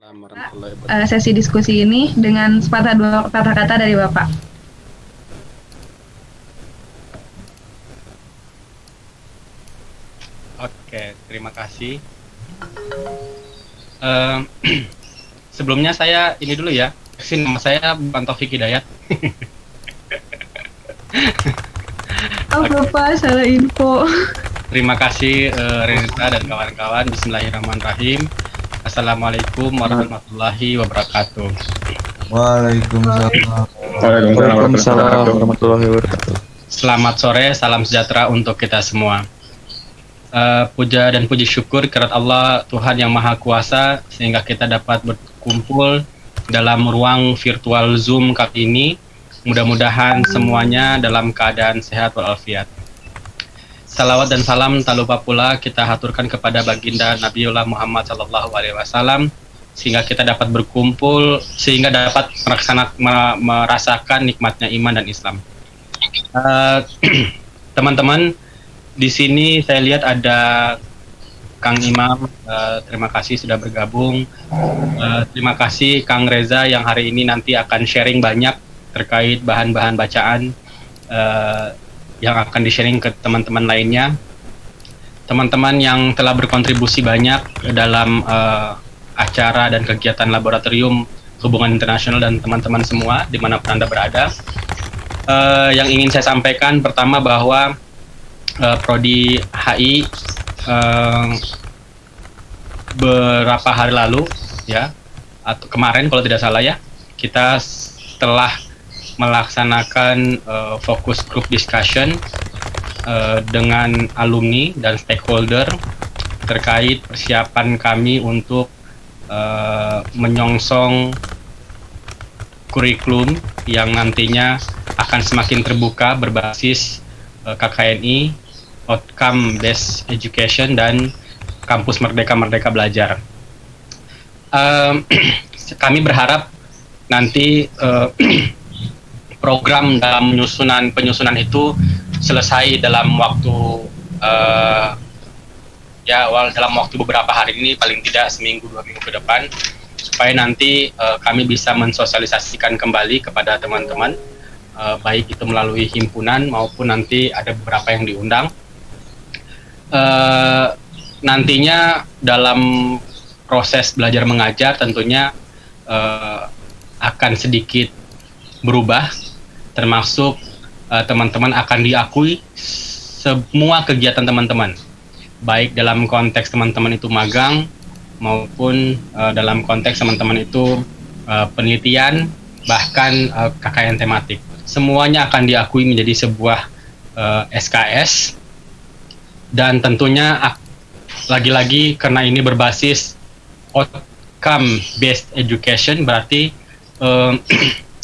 Warahmatullahi wabarakatuh. Sesi diskusi ini dengan sepatah dua kata-kata dari Bapak. Oke, terima kasih. Sebelumnya saya ini dulu ya. Nama saya bukan Taufik Hidayat. Oh Bapak, salah info. Terima kasih Renita dan kawan-kawan. Bismillahirrahmanirrahim. Assalamualaikum warahmatullahi wabarakatuh. Waalaikumsalam. Waalaikumsalam warahmatullahi wabarakatuh. Selamat sore, salam sejahtera untuk kita semua. Puja dan puji syukur kepada Allah Tuhan yang Maha Kuasa sehingga kita dapat berkumpul dalam ruang virtual Zoom kali ini. Mudah-mudahan semuanya dalam keadaan sehat walafiat. Salawat dan salam tak lupa pula kita haturkan kepada baginda Nabiullah Muhammad SAW sehingga kita dapat berkumpul, sehingga dapat merasakan nikmatnya iman dan Islam. Teman-teman, di sini saya lihat ada Kang Imam, terima kasih sudah bergabung. Terima kasih Kang Reza yang hari ini nanti akan sharing banyak terkait bahan-bahan bacaan yang akan di-sharing ke teman-teman lainnya. Teman-teman yang telah berkontribusi banyak dalam acara dan kegiatan laboratorium hubungan internasional dan teman-teman semua dimanapun Anda berada. Yang ingin saya sampaikan pertama bahwa Prodi HI beberapa hari lalu ya, atau kemarin kalau tidak salah ya, kita telah melaksanakan focus group discussion dengan alumni dan stakeholder terkait persiapan kami untuk menyongsong kurikulum yang nantinya akan semakin terbuka berbasis KKNI, Outcome Based Education, dan Kampus Merdeka Belajar. Kami berharap nanti program dalam penyusunan itu selesai dalam waktu dalam waktu beberapa hari ini, paling tidak seminggu 2 minggu ke depan, supaya nanti kami bisa mensosialisasikan kembali kepada teman-teman, baik itu melalui himpunan maupun nanti ada beberapa yang diundang. Nantinya dalam proses belajar mengajar tentunya akan sedikit berubah, termasuk teman-teman akan diakui semua kegiatan teman-teman, baik dalam konteks teman-teman itu magang maupun dalam konteks teman-teman itu penelitian, bahkan KKN tematik. Semuanya akan diakui menjadi sebuah SKS, dan tentunya lagi-lagi karena ini berbasis outcome based education, berarti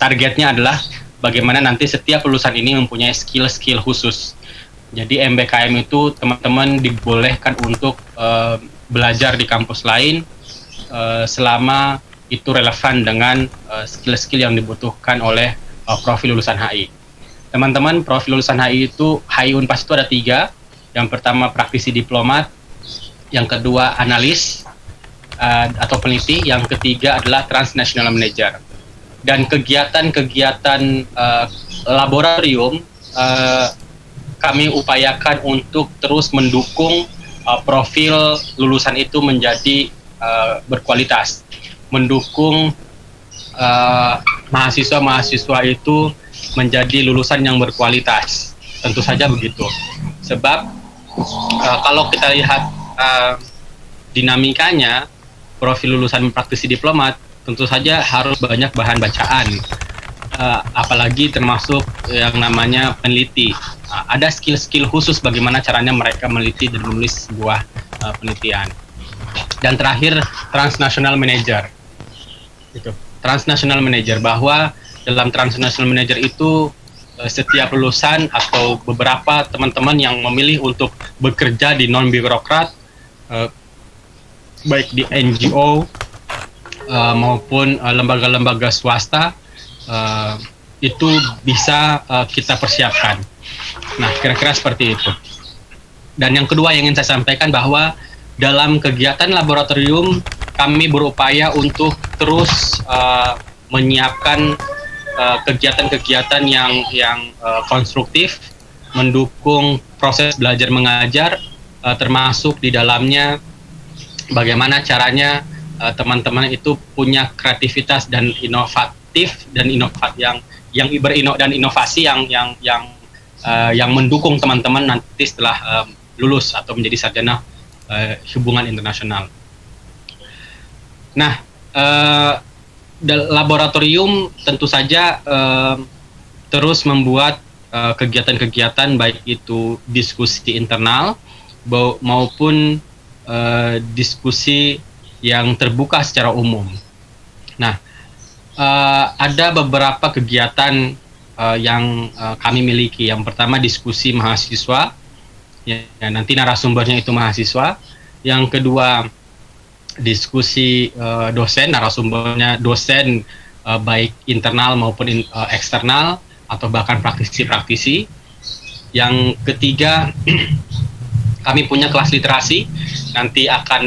targetnya adalah bagaimana nanti setiap lulusan ini mempunyai skill-skill khusus. Jadi MBKM itu teman-teman dibolehkan untuk belajar di kampus lain selama itu relevan dengan skill-skill yang dibutuhkan oleh profil lulusan HI. Teman-teman, profil lulusan HI itu, HI Unpas itu ada 3. Yang pertama praktisi diplomat, yang kedua analis atau peneliti, yang ketiga adalah transnational manager. Dan kegiatan-kegiatan laboratorium kami upayakan untuk terus mendukung profil lulusan itu menjadi berkualitas, mendukung mahasiswa-mahasiswa itu menjadi lulusan yang berkualitas. Tentu saja begitu. Sebab kalau kita lihat dinamikanya, profil lulusan praktisi diplomat tentu saja harus banyak bahan bacaan, apalagi termasuk yang namanya peneliti. Ada skill-skill khusus bagaimana caranya mereka meneliti dan menulis sebuah penelitian. Dan terakhir, transnational manager. Itu. Transnational manager, bahwa dalam transnational manager itu setiap lulusan atau beberapa teman-teman yang memilih untuk bekerja di non-birokrat, baik di NGO maupun lembaga-lembaga swasta, itu bisa kita persiapkan. Nah, kira-kira seperti itu. Dan yang kedua yang ingin saya sampaikan bahwa dalam kegiatan laboratorium kami berupaya untuk terus menyiapkan kegiatan-kegiatan yang konstruktif, mendukung proses belajar mengajar, termasuk di dalamnya bagaimana caranya teman-teman itu punya kreativitas dan inovatif dan inovasi yang mendukung teman-teman nanti setelah lulus atau menjadi sarjana hubungan internasional. Nah, laboratorium tentu saja terus membuat kegiatan-kegiatan baik itu diskusi internal maupun diskusi yang terbuka secara umum. Nah, ada beberapa kegiatan yang kami miliki. Yang pertama diskusi mahasiswa, ya, nanti narasumbernya itu mahasiswa. Yang kedua diskusi dosen, narasumbernya dosen baik internal maupun eksternal atau bahkan praktisi-praktisi. Yang ketiga kami punya kelas literasi, nanti akan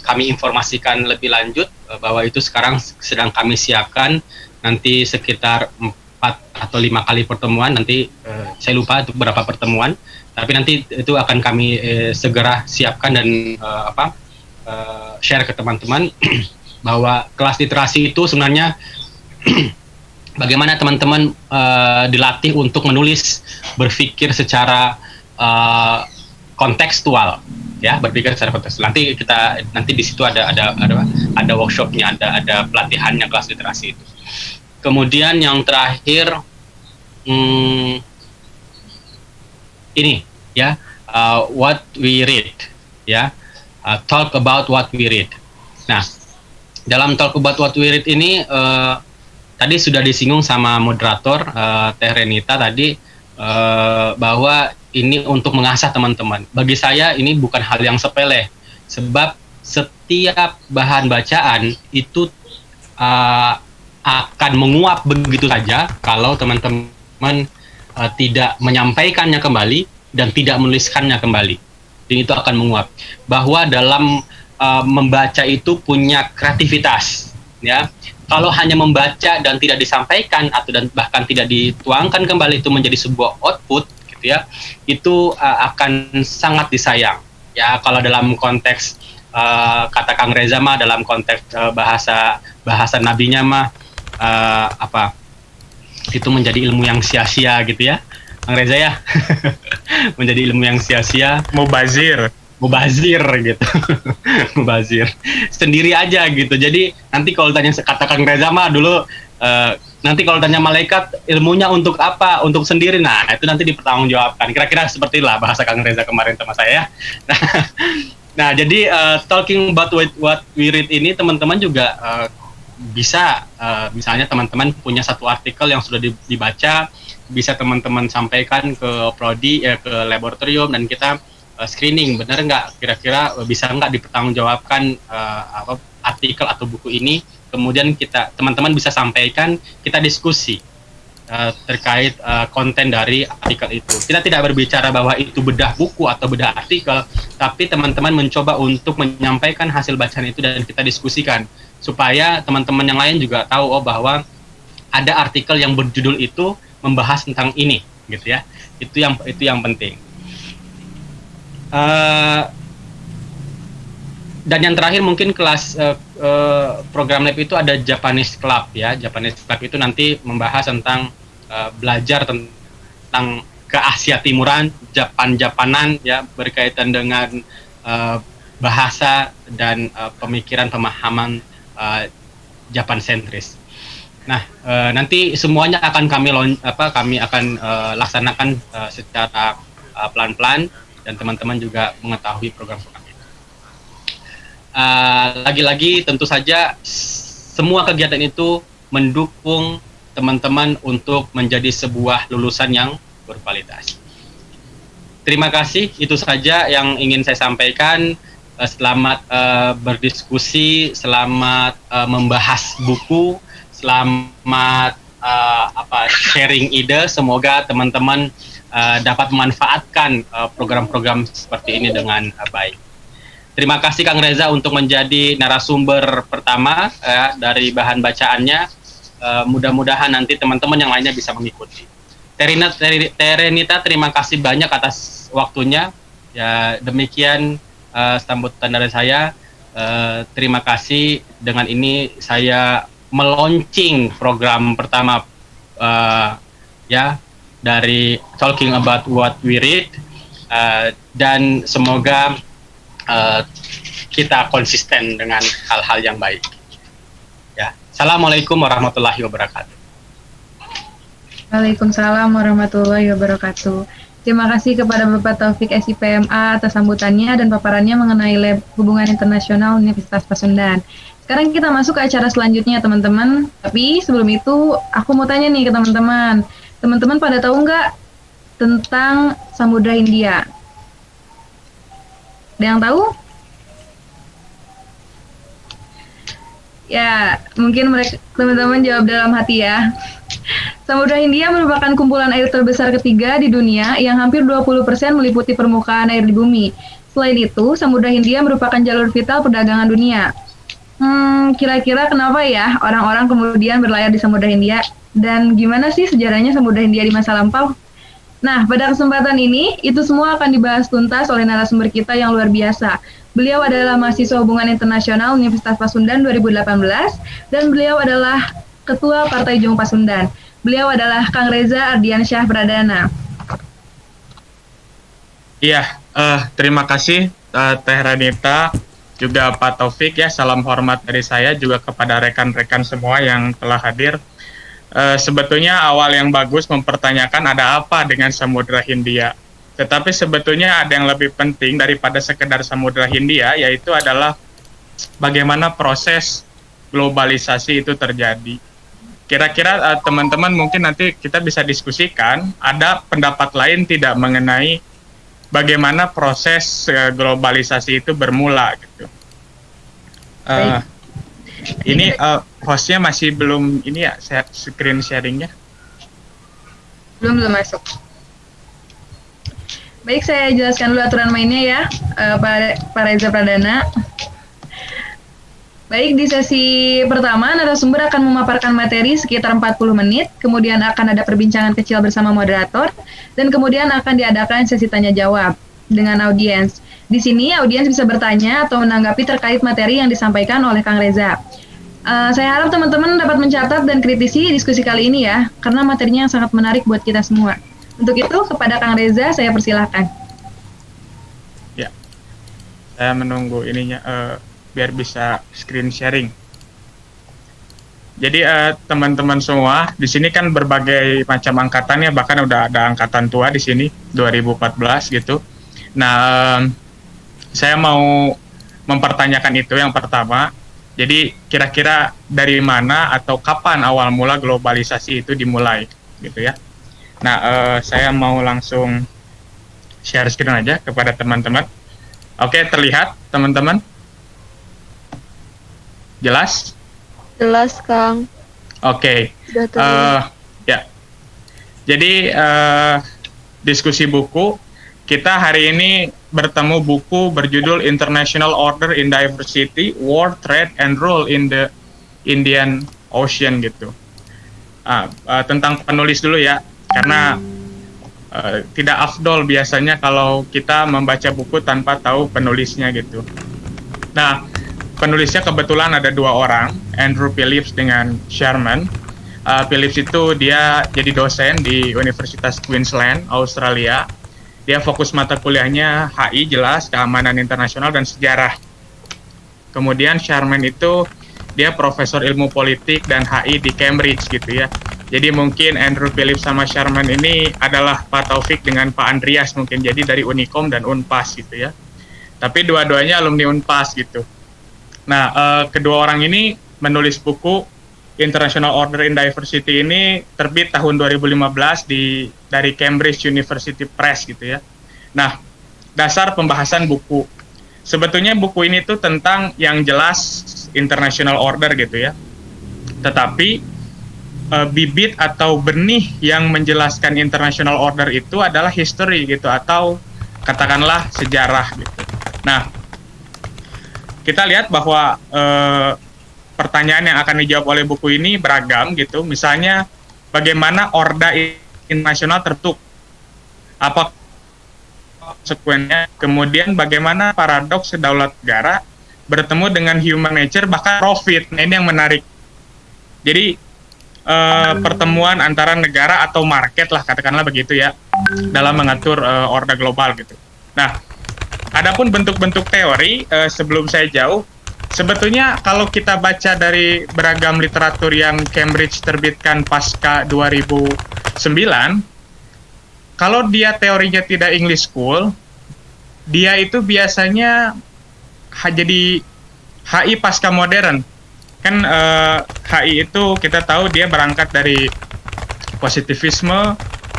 kami informasikan lebih lanjut bahwa itu sekarang sedang kami siapkan, nanti sekitar 4 atau 5 kali pertemuan, nanti saya lupa untuk berapa pertemuan, tapi nanti itu akan kami segera siapkan dan share ke teman-teman bahwa kelas literasi itu sebenarnya bagaimana teman-teman dilatih untuk menulis, berpikir secara kontekstual, ya, berpikir secara kontekstual. Nanti di situ ada workshopnya, ada pelatihannya kelas literasi itu. Kemudian yang terakhir ini, ya, what we read, ya, talk about what we read. Nah, dalam talk about what we read ini tadi sudah disinggung sama moderator Teh Renita tadi bahwa ini untuk mengasah teman-teman. Bagi saya ini bukan hal yang sepele, sebab setiap bahan bacaan itu akan menguap begitu saja kalau teman-teman tidak menyampaikannya kembali dan tidak menuliskannya kembali. Dan itu akan menguap. Bahwa dalam membaca itu punya kreativitas, ya. Kalau hanya membaca dan tidak disampaikan dan bahkan tidak dituangkan kembali itu menjadi sebuah output, gitu ya, itu akan sangat disayang. Ya, kalau dalam konteks kata Kang Reza mah, dalam konteks bahasa nabinya mah itu menjadi ilmu yang sia-sia gitu ya, Kang Reza ya. Menjadi ilmu yang sia-sia, mubazir gitu. Mubazir sendiri aja gitu. Jadi nanti kalau tanya kata Kang Reza mah dulu nanti kalau tanya malaikat ilmunya untuk apa? Untuk sendiri. Nah, itu nanti dipertanggungjawabkan. Kira-kira seperti lah bahasa Kang Reza kemarin sama saya. Nah, jadi talking about what we read ini teman-teman juga bisa misalnya teman-teman punya satu artikel yang sudah dibaca, bisa teman-teman sampaikan ke prodi, ke laboratorium, dan kita screening, benar nggak, kira-kira bisa nggak dipertanggungjawabkan artikel atau buku ini, kemudian teman-teman bisa sampaikan, kita diskusi terkait konten dari artikel itu. Kita tidak berbicara bahwa itu bedah buku atau bedah artikel, tapi teman-teman mencoba untuk menyampaikan hasil bacaan itu dan kita diskusikan, supaya teman-teman yang lain juga tahu bahwa ada artikel yang berjudul itu membahas tentang ini, gitu ya. Itu yang penting. Dan yang terakhir mungkin kelas program lab itu ada Japanese Club, ya. Japanese Club itu nanti membahas tentang belajar tentang ke Asia Timuran, Japanan, ya, berkaitan dengan bahasa dan pemikiran pemahaman Japan sentris. Nah, nanti semuanya akan kami akan laksanakan secara pelan-pelan, dan teman-teman juga mengetahui program-program itu. Lagi-lagi tentu saja semua kegiatan itu mendukung teman-teman untuk menjadi sebuah lulusan yang berkualitas. Terima kasih, itu saja yang ingin saya sampaikan. Selamat berdiskusi, selamat membahas buku, selamat sharing ide. Semoga teman-teman dapat memanfaatkan program-program seperti ini dengan baik. Terima kasih Kang Reza untuk menjadi narasumber pertama dari bahan bacaannya. Mudah-mudahan nanti teman-teman yang lainnya bisa mengikuti. Terenita, terima kasih banyak atas waktunya. Ya, demikian sambutan dari saya. Terima kasih. Dengan ini saya meluncing program pertama dari Talking About What We Read, dan semoga kita konsisten dengan hal-hal yang baik. Ya, assalamualaikum warahmatullahi wabarakatuh. Waalaikumsalam warahmatullahi wabarakatuh. Terima kasih kepada Bapak Taufik SIPMA atas sambutannya dan paparannya mengenai Lab Hubungan Internasional Universitas Pasundan. Sekarang kita masuk ke acara selanjutnya, teman-teman. Tapi sebelum itu, aku mau tanya nih ke teman-teman. Teman-teman pada tahu nggak tentang Samudra Hindia? Ada yang tahu? Ya, mungkin mereka teman-teman jawab dalam hati ya. Samudra Hindia merupakan kumpulan air terbesar ketiga di dunia yang hampir 20% meliputi permukaan air di bumi. Selain itu, Samudra Hindia merupakan jalur vital perdagangan dunia. Kira-kira kenapa ya orang-orang kemudian berlayar di Samudra Hindia? Dan gimana sih sejarahnya Samudra Hindia di masa lampau? Nah, pada kesempatan ini, itu semua akan dibahas tuntas oleh narasumber kita yang luar biasa. Beliau adalah mahasiswa Hubungan Internasional Universitas Pasundan 2018, dan beliau adalah Ketua Partai Jong Pasundan. Beliau adalah Kang Reza Ardiansyah Pradana. Iya, terima kasih Teh Renita, juga Pak Taufik ya, salam hormat dari saya juga kepada rekan-rekan semua yang telah hadir. Sebetulnya awal yang bagus mempertanyakan ada apa dengan Samudra Hindia. Tetapi sebetulnya ada yang lebih penting daripada sekedar Samudra Hindia, yaitu adalah bagaimana proses globalisasi itu terjadi. Kira-kira teman-teman mungkin nanti kita bisa diskusikan, ada pendapat lain tidak mengenai bagaimana proses globalisasi itu bermula gitu. Ini hostnya masih belum ini ya, screen sharingnya belum masuk. Baik, saya jelaskan dulu aturan mainnya ya, Pak Reza Pradana. Baik, di sesi pertama narasumber akan memaparkan materi sekitar 40 menit, kemudian akan ada perbincangan kecil bersama moderator, dan kemudian akan diadakan sesi tanya jawab dengan audiens. Di sini audiens bisa bertanya atau menanggapi terkait materi yang disampaikan oleh Kang Reza. Saya harap teman-teman dapat mencatat dan kritisi diskusi kali ini ya, karena materinya sangat menarik buat kita semua. Untuk itu, kepada Kang Reza, saya persilahkan. Ya, saya menunggu ininya biar bisa screen sharing. Jadi teman-teman semua, di sini kan berbagai macam angkatannya, bahkan udah ada angkatan tua di sini, 2014 gitu. Nah, saya mau mempertanyakan itu yang pertama. Jadi kira-kira dari mana atau kapan awal mula globalisasi itu dimulai gitu ya. Nah, saya mau langsung share screen aja kepada teman-teman. Oke, terlihat teman-teman? Jelas? Jelas, Kang. Oke. Ya. Jadi diskusi buku, kita hari ini bertemu buku berjudul International Order in Diversity, War, Trade, and Rule in the Indian Ocean gitu. Tentang penulis dulu ya, karena tidak afdol biasanya kalau kita membaca buku tanpa tahu penulisnya gitu. Nah, penulisnya kebetulan ada dua orang, Andrew Phillips dengan Sherman. Phillips itu dia jadi dosen di Universitas Queensland, Australia. Dia fokus mata kuliahnya HI jelas, keamanan internasional dan sejarah. Kemudian Sherman itu dia profesor ilmu politik dan HI di Cambridge gitu ya. Jadi mungkin Andrew Phillips sama Sherman ini adalah Pak Taufik dengan Pak Andreas mungkin, jadi dari Unicom dan Unpas gitu ya. Tapi dua-duanya alumni Unpas gitu. Nah, kedua orang ini menulis buku International Order in Diversity ini terbit tahun 2015 dari Cambridge University Press gitu ya. Nah, dasar pembahasan buku. Sebetulnya buku ini tuh tentang yang jelas International Order gitu ya. Tetapi bibit atau benih yang menjelaskan International Order itu adalah history gitu, atau katakanlah sejarah gitu. Nah, kita lihat bahwa pertanyaan yang akan dijawab oleh buku ini beragam gitu. Misalnya bagaimana Orda Internasional terbentuk, apa konsekuensinya, kemudian bagaimana paradoks kedaulat negara bertemu dengan human nature bahkan profit. Nah, ini yang menarik. Jadi pertemuan antara negara atau market lah katakanlah begitu ya dalam mengatur order global gitu. Nah, adapun bentuk-bentuk teori sebelum saya jauh, sebetulnya kalau kita baca dari beragam literatur yang Cambridge terbitkan pasca 2009, kalau dia teorinya tidak English School, dia itu biasanya jadi HI pasca modern. Kan HI itu kita tahu dia berangkat dari positivisme,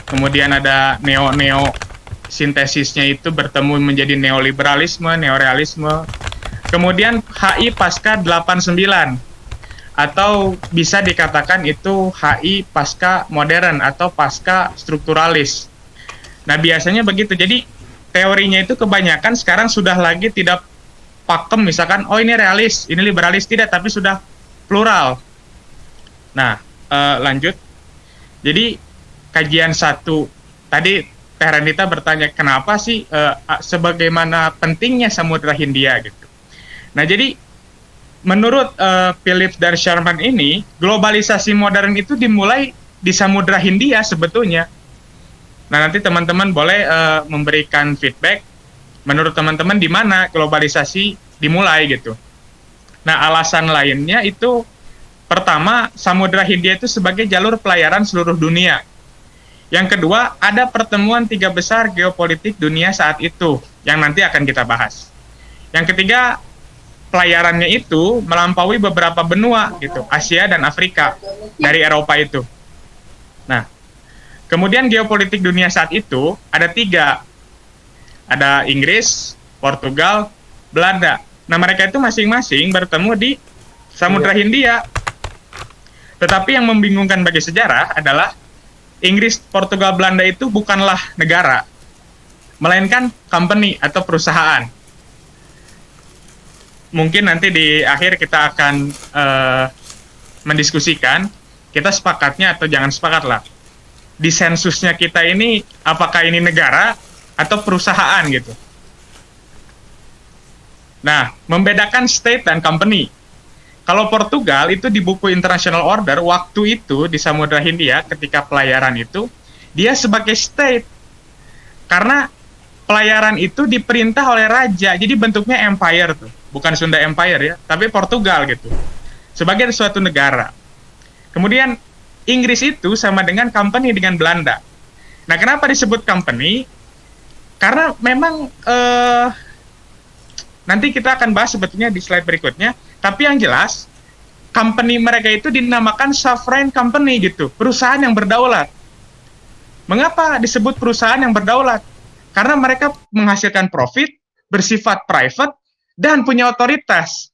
kemudian ada neo sintesisnya itu bertemu menjadi neoliberalisme, neorealisme. Kemudian HI pasca 89 atau bisa dikatakan itu HI pasca modern atau pasca strukturalis. Nah, biasanya begitu. Jadi teorinya itu kebanyakan sekarang sudah lagi tidak pakem, misalkan oh ini realis, ini liberalis, tidak, tapi sudah plural. Nah, lanjut. Jadi kajian 1 tadi Teh Renita bertanya kenapa sih sebagaimana pentingnya Samudra Hindia gitu. Nah, jadi menurut Phillips dan Sherman ini, globalisasi modern itu dimulai di Samudra Hindia sebetulnya. Nah, nanti teman-teman boleh memberikan feedback menurut teman-teman di mana globalisasi dimulai gitu. Nah, alasan lainnya itu pertama, Samudra Hindia itu sebagai jalur pelayaran seluruh dunia. Yang kedua, ada pertemuan 3 besar geopolitik dunia saat itu yang nanti akan kita bahas. Yang ketiga, pelayarannya itu melampaui beberapa benua gitu, Asia dan Afrika dari Eropa itu. Nah, kemudian geopolitik dunia saat itu ada 3. Ada Inggris, Portugal, Belanda. Nah, mereka itu masing-masing bertemu di Samudra Hindia. Tetapi yang membingungkan bagi sejarah adalah Inggris, Portugal, Belanda itu bukanlah negara, melainkan company atau perusahaan. Mungkin nanti di akhir kita akan mendiskusikan, kita sepakatnya atau jangan sepakat lah. Di sensusnya kita ini, apakah ini negara atau perusahaan gitu. Nah, membedakan state dan company. Kalau Portugal itu di buku International Order, waktu itu di Samudra Hindia ketika pelayaran itu, dia sebagai state. Karena pelayaran itu diperintah oleh raja, jadi bentuknya empire tuh. Bukan Sunda Empire ya, tapi Portugal gitu. Sebagai suatu negara. Kemudian Inggris itu sama dengan company dengan Belanda. Nah, kenapa disebut company? Karena memang nanti kita akan bahas sebetulnya di slide berikutnya, tapi yang jelas company mereka itu dinamakan sovereign company gitu, perusahaan yang berdaulat. Mengapa disebut perusahaan yang berdaulat? Karena mereka menghasilkan profit, bersifat private, dan punya otoritas.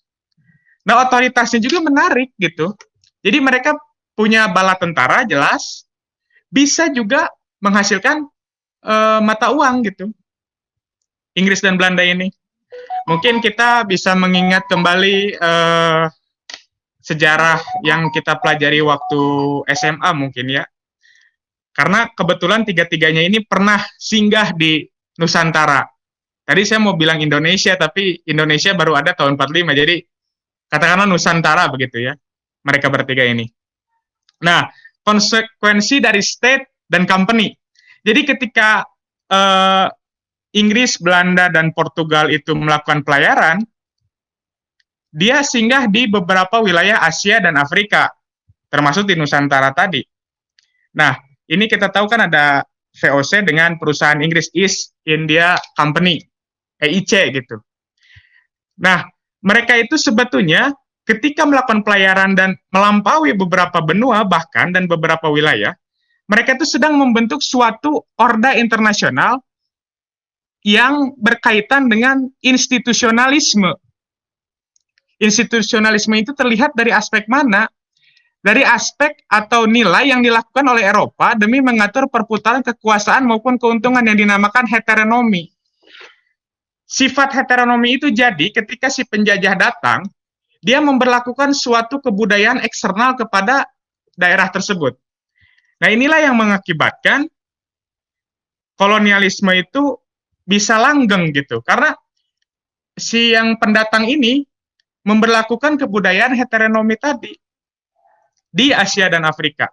Nah, otoritasnya juga menarik gitu. Jadi mereka punya bala tentara jelas, bisa juga menghasilkan mata uang gitu. Inggris dan Belanda ini. Mungkin kita bisa mengingat kembali sejarah yang kita pelajari waktu SMA mungkin ya. Karena kebetulan 3-3-nya ini pernah singgah di Nusantara. Tadi saya mau bilang Indonesia, tapi Indonesia baru ada tahun 45, jadi katakanlah Nusantara begitu ya, mereka bertiga ini. Nah, konsekuensi dari state dan company. Jadi ketika Inggris, Belanda, dan Portugal itu melakukan pelayaran, dia singgah di beberapa wilayah Asia dan Afrika, termasuk di Nusantara tadi. Nah, ini kita tahu kan ada VOC dengan perusahaan Inggris, East India Company, EIC gitu. Nah, mereka itu sebetulnya ketika melakukan pelayaran dan melampaui beberapa benua bahkan dan beberapa wilayah, mereka itu sedang membentuk suatu orda internasional yang berkaitan dengan institusionalisme. Institusionalisme itu terlihat dari aspek mana? Dari aspek atau nilai yang dilakukan oleh Eropa demi mengatur perputaran kekuasaan maupun keuntungan yang dinamakan heteronomi. Sifat heteronomi itu jadi ketika si penjajah datang, dia memberlakukan suatu kebudayaan eksternal kepada daerah tersebut. Nah, inilah yang mengakibatkan kolonialisme itu bisa langgeng gitu. Karena si yang pendatang ini memberlakukan kebudayaan heteronomi tadi di Asia dan Afrika.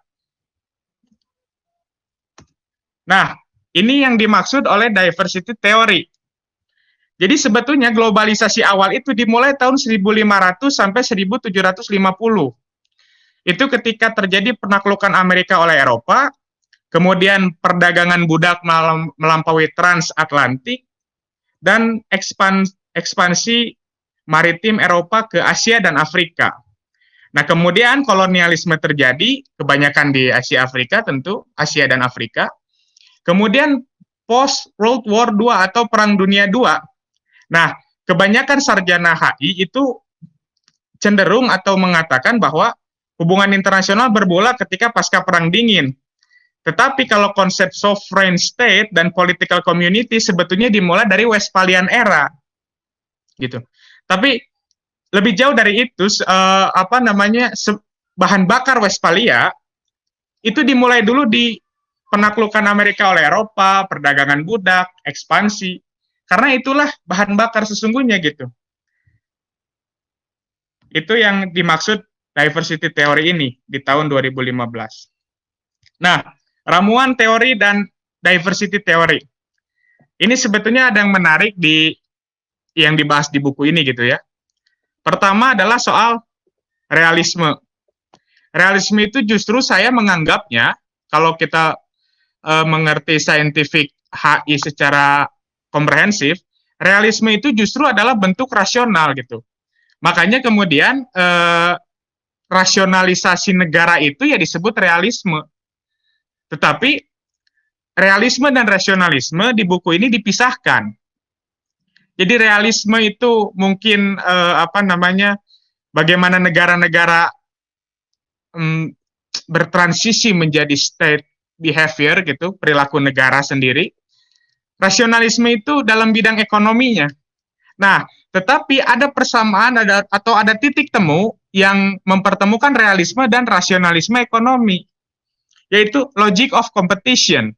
Nah, ini yang dimaksud oleh diversity theory. Jadi sebetulnya globalisasi awal itu dimulai tahun 1500 sampai 1750. Itu ketika terjadi penaklukan Amerika oleh Eropa, kemudian perdagangan budak melampaui transatlantik, dan ekspansi maritim Eropa ke Asia dan Afrika. Nah, kemudian kolonialisme terjadi, kebanyakan di Asia Afrika tentu, Asia dan Afrika. Kemudian post World War II atau Perang Dunia II. Nah, kebanyakan sarjana HI itu cenderung atau mengatakan bahwa hubungan internasional bermula ketika pasca Perang Dingin. Tetapi kalau konsep sovereign state dan political community sebetulnya dimulai dari Westphalian era. Gitu. Tapi lebih jauh dari itu, bahan bakar Westphalia itu dimulai dulu di penaklukan Amerika oleh Eropa, perdagangan budak, ekspansi. Karena itulah bahan bakar sesungguhnya gitu. Itu yang dimaksud diversity theory ini di tahun 2015. Nah, ramuan teori dan diversity theory. Ini sebetulnya ada yang menarik yang dibahas di buku ini gitu ya. Pertama adalah soal realisme. Realisme itu justru saya menganggapnya, kalau kita mengerti scientific HI secara komprehensif, realisme itu justru adalah bentuk rasional gitu. Makanya kemudian rasionalisasi negara itu ya disebut realisme. Tetapi realisme dan rasionalisme di buku ini dipisahkan. Jadi realisme itu mungkin bagaimana negara-negara bertransisi menjadi state behavior gitu, perilaku negara sendiri. Rasionalisme itu dalam bidang ekonominya. Nah, tetapi ada persamaan atau ada titik temu yang mempertemukan realisme dan rasionalisme ekonomi, yaitu logic of competition.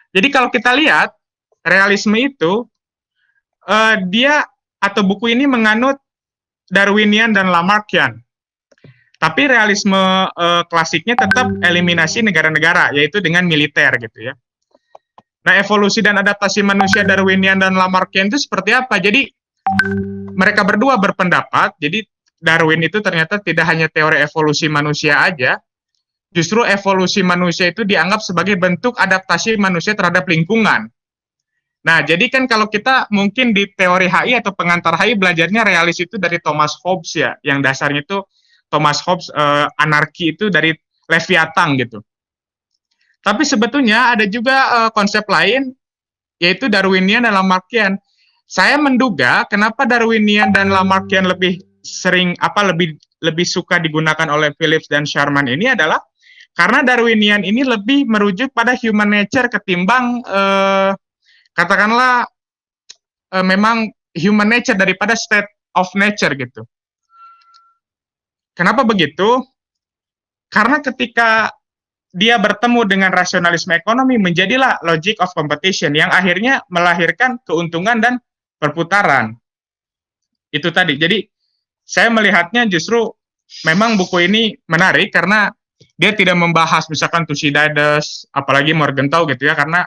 Jadi kalau kita lihat realisme itu dia atau buku ini menganut Darwinian dan Lamarckian. Tapi realisme klasiknya tetap eliminasi negara-negara, yaitu dengan militer gitu ya. Nah, evolusi dan adaptasi manusia Darwinian dan Lamarckian itu seperti apa? Jadi mereka berdua berpendapat, jadi Darwin itu ternyata tidak hanya teori evolusi manusia aja, justru evolusi manusia itu dianggap sebagai bentuk adaptasi manusia terhadap lingkungan. Nah, jadi kan kalau kita mungkin di teori HI atau pengantar HI belajarnya realis itu dari Thomas Hobbes ya, yang dasarnya itu Thomas Hobbes anarki itu dari Leviathan gitu. Tapi sebetulnya ada juga konsep lain, yaitu Darwinian dan Lamarckian. Saya menduga kenapa Darwinian dan Lamarckian lebih sering lebih suka digunakan oleh Phillips dan Sharman ini adalah karena Darwinian ini lebih merujuk pada human nature ketimbang katakanlah memang human nature daripada state of nature gitu. Kenapa begitu? Karena ketika dia bertemu dengan rasionalisme ekonomi, menjadilah logic of competition yang akhirnya melahirkan keuntungan dan perputaran. Itu tadi. Jadi saya melihatnya justru memang buku ini menarik karena dia tidak membahas misalkan Thucydides, apalagi Morgenthau gitu ya, karena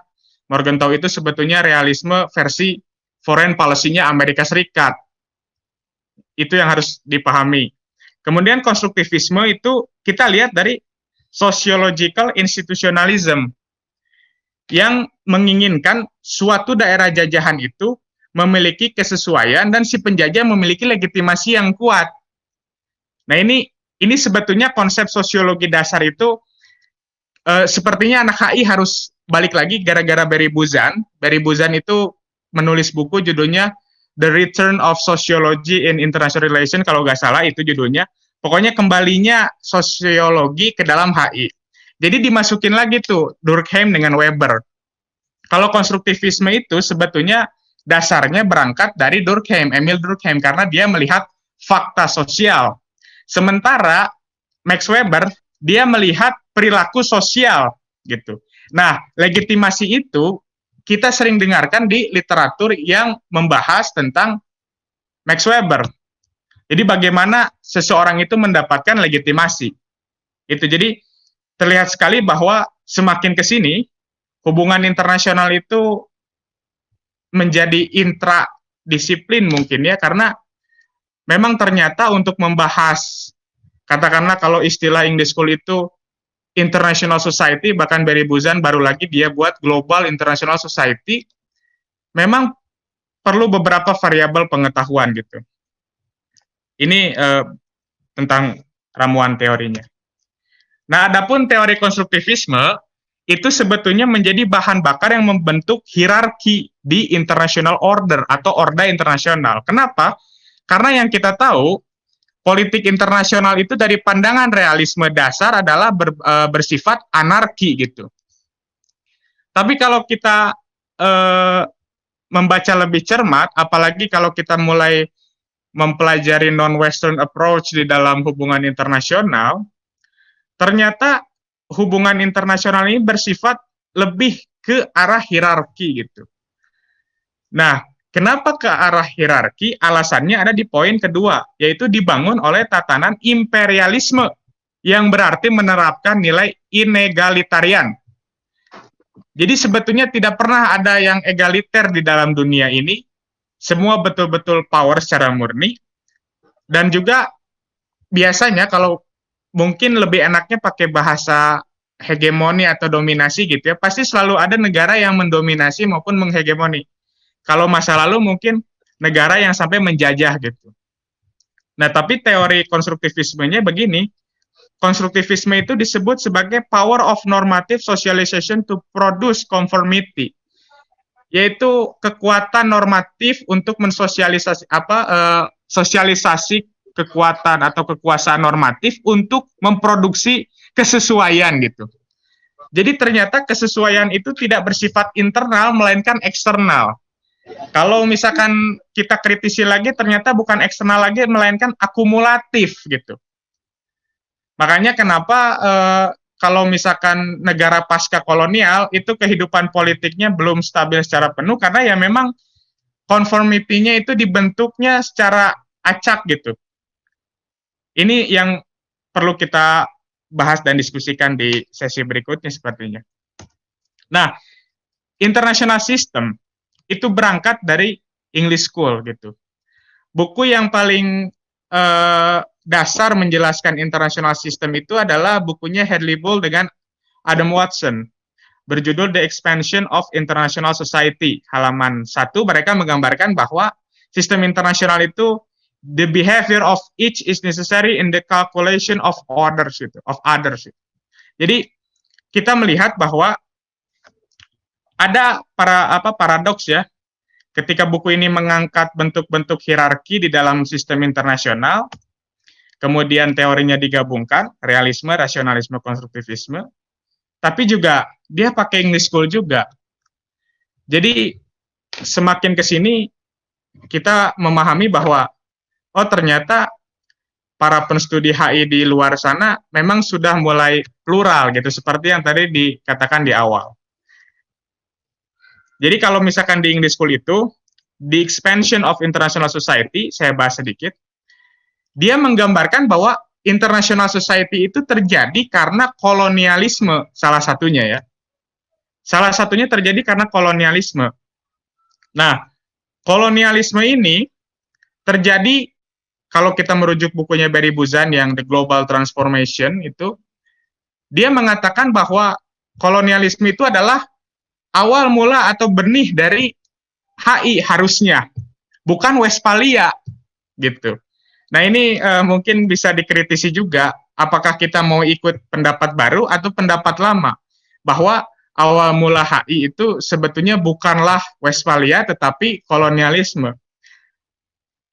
Morgenthau itu sebetulnya realisme versi foreign policy-nya Amerika Serikat. Itu yang harus dipahami. Kemudian konstruktivisme itu kita lihat dari sociological institutionalism yang menginginkan suatu daerah jajahan itu memiliki kesesuaian dan si penjajah memiliki legitimasi yang kuat. Nah, ini sebetulnya konsep sosiologi dasar itu sepertinya anak HI harus balik lagi gara-gara Barry Buzan. Barry Buzan itu menulis buku judulnya The Return of Sociology in International Relations, kalau nggak salah itu judulnya. Pokoknya kembalinya sosiologi ke dalam HI. Jadi dimasukin lagi tuh Durkheim dengan Weber. Kalau konstruktivisme itu sebetulnya dasarnya berangkat dari Durkheim, Emil Durkheim, karena dia melihat fakta sosial. Sementara Max Weber, dia melihat perilaku sosial, gitu. Nah, legitimasi itu kita sering dengarkan di literatur yang membahas tentang Max Weber. Jadi bagaimana seseorang itu mendapatkan legitimasi. Itu jadi terlihat sekali bahwa semakin ke sini hubungan internasional itu menjadi intradisiplin mungkin ya, karena memang ternyata untuk membahas, katakanlah kalau istilah English School itu International Society, bahkan Barry Buzan baru lagi dia buat Global International Society, memang perlu beberapa variabel pengetahuan gitu. Ini tentang ramuan teorinya. Nah, adapun teori konstruktivisme itu sebetulnya menjadi bahan bakar yang membentuk hierarki di international order atau orde internasional. Kenapa? Karena yang kita tahu, politik internasional itu dari pandangan realisme dasar adalah bersifat anarki gitu. Tapi kalau kita membaca lebih cermat, apalagi kalau kita mulai mempelajari non-Western approach di dalam hubungan internasional, ternyata hubungan internasional ini bersifat lebih ke arah hierarki gitu. Nah, kenapa ke arah hierarki? Alasannya ada di poin kedua, yaitu dibangun oleh tatanan imperialisme yang berarti menerapkan nilai inegalitarian. Jadi sebetulnya tidak pernah ada yang egaliter di dalam dunia ini. Semua betul-betul power secara murni. Dan juga biasanya kalau mungkin lebih enaknya pakai bahasa hegemoni atau dominasi gitu ya, pasti selalu ada negara yang mendominasi maupun menghegemoni. Kalau masa lalu mungkin negara yang sampai menjajah gitu. Nah, tapi teori konstruktivismenya begini, konstruktivisme itu disebut sebagai power of normative socialization to produce conformity, yaitu kekuatan normatif untuk mensosialisasi sosialisasi kekuatan atau kekuasaan normatif untuk memproduksi kesesuaian gitu. Jadi ternyata kesesuaian itu tidak bersifat internal melainkan eksternal. Kalau misalkan kita kritisi lagi, ternyata bukan eksternal lagi, melainkan akumulatif gitu. Makanya kenapa kalau misalkan negara pasca kolonial, itu kehidupan politiknya belum stabil secara penuh, karena ya memang konformitinya itu dibentuknya secara acak gitu. Ini yang perlu kita bahas dan diskusikan di sesi berikutnya sepertinya. Nah, international system itu berangkat dari English School gitu. Buku yang paling dasar menjelaskan international system itu adalah bukunya Hadley Bull dengan Adam Watson, berjudul The Expansion of International Society. Halaman 1 mereka menggambarkan bahwa sistem internasional itu the behavior of each is necessary in the calculation of others gitu, of others. Jadi kita melihat bahwa ada paradoks ya, ketika buku ini mengangkat bentuk-bentuk hierarki di dalam sistem internasional, kemudian teorinya digabungkan, realisme, rasionalisme, konstruktivisme, tapi juga dia pakai English School juga. Jadi semakin ke sini kita memahami bahwa oh ternyata para penstudi HI di luar sana memang sudah mulai plural gitu, seperti yang tadi dikatakan di awal. Jadi kalau misalkan di English School itu, The Expansion of International Society, saya bahas sedikit, dia menggambarkan bahwa International Society itu terjadi karena kolonialisme, salah satunya ya. Salah satunya terjadi karena kolonialisme. Nah, kolonialisme ini terjadi, kalau kita merujuk bukunya Barry Buzan yang The Global Transformation itu, dia mengatakan bahwa kolonialisme itu adalah awal mula atau benih dari HI harusnya, bukan Westphalia gitu. Nah ini mungkin bisa dikritisi juga, apakah kita mau ikut pendapat baru atau pendapat lama, bahwa awal mula HI itu sebetulnya bukanlah Westphalia tetapi kolonialisme.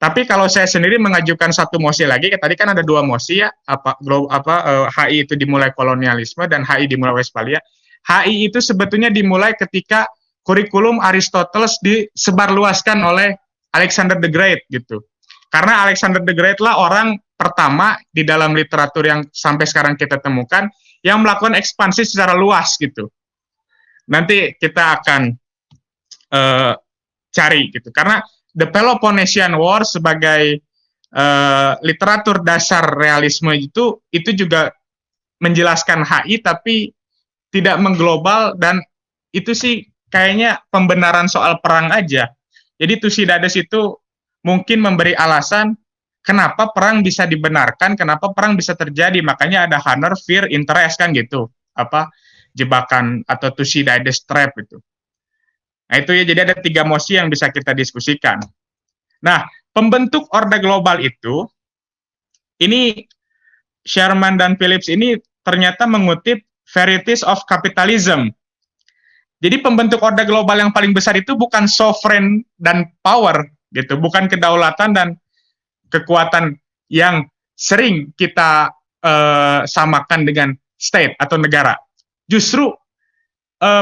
Tapi kalau saya sendiri mengajukan satu mosi lagi, tadi kan ada dua mosi ya, HI itu dimulai kolonialisme dan HI dimulai Westphalia. HI itu sebetulnya dimulai ketika kurikulum Aristoteles disebarluaskan oleh Alexander the Great gitu. Karena Alexander the Great lah orang pertama di dalam literatur yang sampai sekarang kita temukan yang melakukan ekspansi secara luas gitu. Nanti kita akan cari gitu. Karena The Peloponnesian War sebagai literatur dasar realisme itu juga menjelaskan HI tapi tidak mengglobal, dan itu sih kayaknya pembenaran soal perang aja. Jadi Thucydides itu mungkin memberi alasan kenapa perang bisa dibenarkan, kenapa perang bisa terjadi, makanya ada honor, fear, interest kan gitu. Jebakan atau Thucydides trap itu. Nah itu ya, jadi ada 3 mosi yang bisa kita diskusikan. Nah, pembentuk orde global itu, ini Sherman dan Phillips ini ternyata mengutip Verities of Capitalism. Jadi pembentuk orde global yang paling besar itu bukan sovereign dan power, gitu, bukan kedaulatan dan kekuatan yang sering kita samakan dengan state atau negara. Justru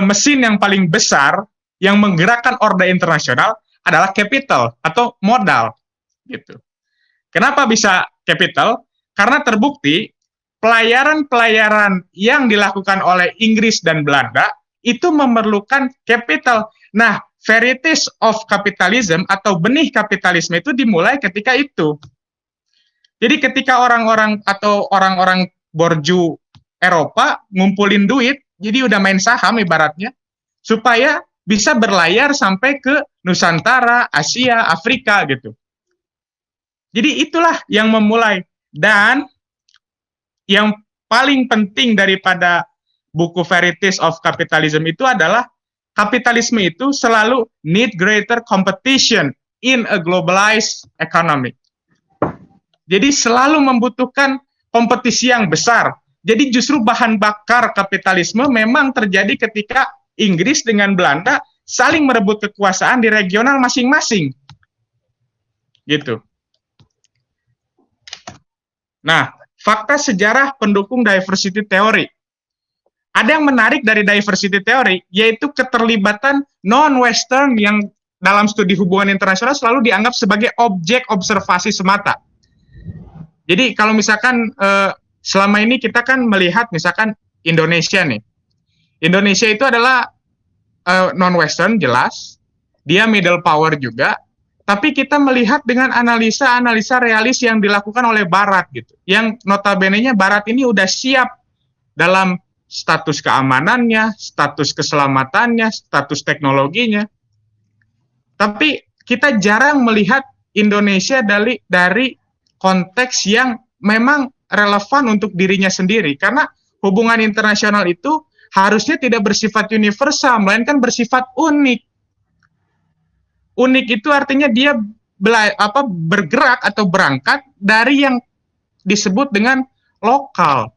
mesin yang paling besar yang menggerakkan orde internasional adalah capital atau modal, gitu. Kenapa bisa capital? Karena terbukti pelayaran-pelayaran yang dilakukan oleh Inggris dan Belanda itu memerlukan capital. Nah, Verities of Capitalism atau benih kapitalisme itu dimulai ketika itu. Jadi ketika orang-orang borju Eropa ngumpulin duit, jadi udah main saham ibaratnya, supaya bisa berlayar sampai ke Nusantara, Asia, Afrika gitu. Jadi itulah yang memulai. Dan yang paling penting daripada buku Verities of Capitalism itu adalah kapitalisme itu selalu need greater competition in a globalized economy. Jadi selalu membutuhkan kompetisi yang besar. Jadi justru bahan bakar kapitalisme memang terjadi ketika Inggris dengan Belanda saling merebut kekuasaan di regional masing-masing. Gitu. Nah, fakta sejarah pendukung diversity theory. Ada yang menarik dari diversity theory, yaitu keterlibatan non-Western yang dalam studi hubungan internasional selalu dianggap sebagai objek observasi semata. Jadi kalau misalkan selama ini kita kan melihat misalkan Indonesia nih. Indonesia itu adalah non-Western jelas, dia middle power juga, tapi kita melihat dengan analisa-analisa realis yang dilakukan oleh Barat gitu. Yang notabene-nya Barat ini udah siap dalam status keamanannya, status keselamatannya, status teknologinya. Tapi kita jarang melihat Indonesia dari konteks yang memang relevan untuk dirinya sendiri. Karena hubungan internasional itu harusnya tidak bersifat universal, melainkan bersifat unik. Unik itu artinya dia bergerak atau berangkat dari yang disebut dengan lokal.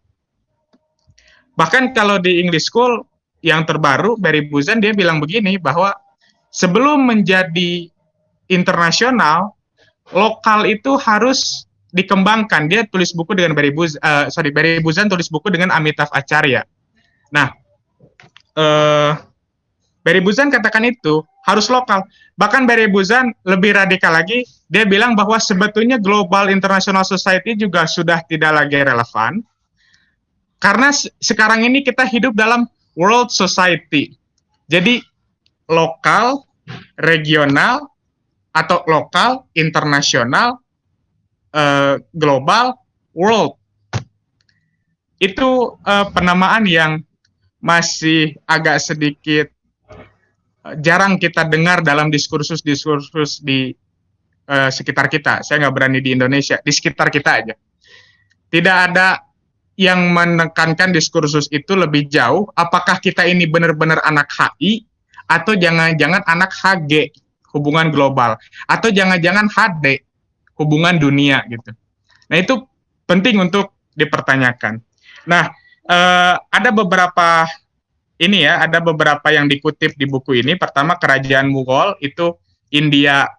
Bahkan kalau di English School yang terbaru, Barry Buzan, dia bilang begini, bahwa sebelum menjadi internasional, lokal itu harus dikembangkan. Dia tulis buku dengan Barry Buzan tulis buku dengan Amitav Acharya. Nah, Barry Buzan katakan itu harus lokal. Bahkan Barry Buzan lebih radikal lagi, dia bilang bahwa sebetulnya global international society juga sudah tidak lagi relevan, karena sekarang ini kita hidup dalam world society. Jadi lokal, regional, atau lokal, internasional, global, world. Itu penamaan yang masih agak sedikit jarang kita dengar dalam diskursus-diskursus di sekitar kita. Saya nggak berani di Indonesia, di sekitar kita aja. Tidak ada yang menekankan diskursus itu lebih jauh, apakah kita ini benar-benar anak HI, atau jangan-jangan anak HG, hubungan global, atau jangan-jangan HD, hubungan dunia, gitu. Nah, itu penting untuk dipertanyakan. Nah, ada beberapa yang dikutip di buku ini. Pertama, kerajaan Mughal, itu India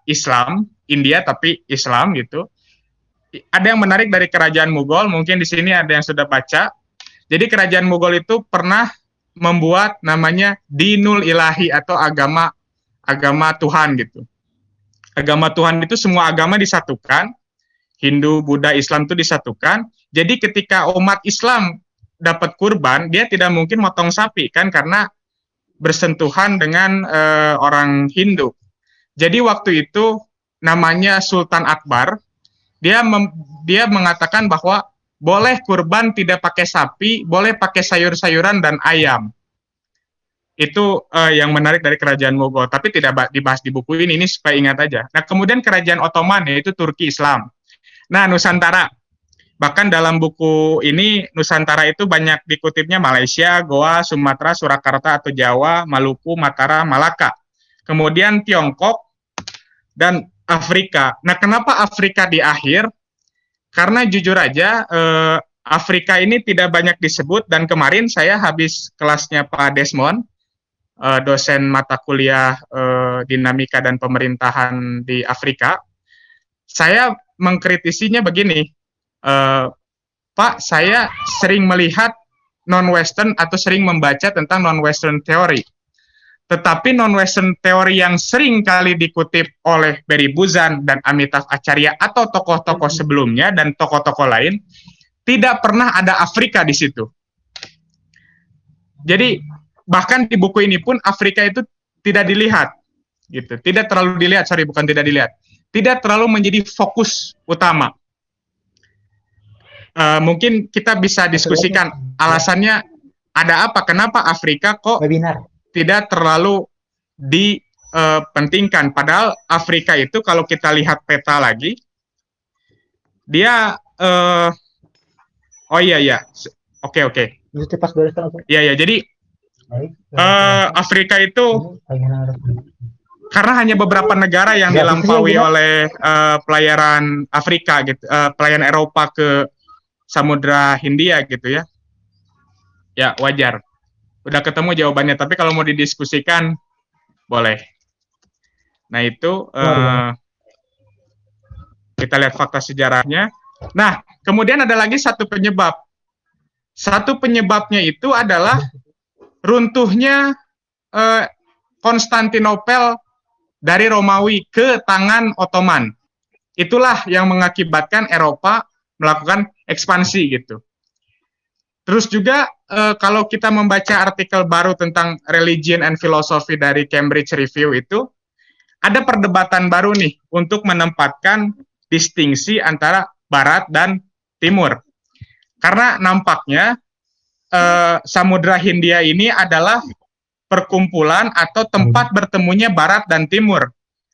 tapi Islam, gitu. Ada yang menarik dari kerajaan Mughal, mungkin di sini ada yang sudah baca. Jadi kerajaan Mughal itu pernah membuat namanya dinul ilahi atau agama Tuhan gitu. Agama Tuhan itu semua agama disatukan, Hindu, Buddha, Islam itu disatukan. Jadi ketika umat Islam dapat kurban, dia tidak mungkin motong sapi kan karena bersentuhan dengan orang Hindu. Jadi waktu itu namanya Sultan Akbar, dia mengatakan bahwa boleh kurban tidak pakai sapi, boleh pakai sayur-sayuran dan ayam. Itu yang menarik dari kerajaan Mogol, tapi tidak dibahas di buku ini supaya ingat aja. Nah, kemudian kerajaan Ottoman, yaitu Turki Islam. Nah, Nusantara. Bahkan dalam buku ini, Nusantara itu banyak dikutipnya Malaysia, Goa, Sumatera, Surakarta atau Jawa, Maluku, Mataram, Malaka. Kemudian Tiongkok dan Afrika. Nah, kenapa Afrika di akhir? Karena jujur aja, Afrika ini tidak banyak disebut, dan kemarin saya habis kelasnya Pak Desmond, dosen mata kuliah dinamika dan pemerintahan di Afrika. Saya mengkritisinya begini, Pak, saya sering melihat non-Western atau sering membaca tentang non-Western teori. Tetapi non-Western teori yang sering kali dikutip oleh Barry Buzan dan Amitav Acharya atau tokoh-tokoh sebelumnya dan tokoh-tokoh lain, tidak pernah ada Afrika di situ. Jadi bahkan di buku ini pun Afrika itu tidak dilihat, gitu. Tidak terlalu dilihat, tidak terlalu menjadi fokus utama. Mungkin kita bisa diskusikan alasannya ada apa, kenapa Afrika kok tidak terlalu dipentingkan. Padahal Afrika itu kalau kita lihat peta lagi, dia oke. Iya, jadi Afrika itu karena hanya beberapa negara yang dilampaui oleh pelayaran Afrika gitu, pelayaran Eropa ke Samudra Hindia gitu ya. Ya, wajar. Udah ketemu jawabannya, tapi kalau mau didiskusikan boleh. Nah, itu kita lihat fakta sejarahnya. Nah, kemudian ada lagi satu penyebab. Satu penyebabnya itu adalah runtuhnya Konstantinopel dari Romawi ke tangan Ottoman. Itulah yang mengakibatkan Eropa melakukan ekspansi gitu. Terus juga kalau kita membaca artikel baru tentang Religion and Philosophy dari Cambridge Review itu, ada perdebatan baru nih untuk menempatkan distingsi antara Barat dan Timur. Karena nampaknya Samudra Hindia ini adalah perkumpulan atau tempat bertemunya Barat dan Timur.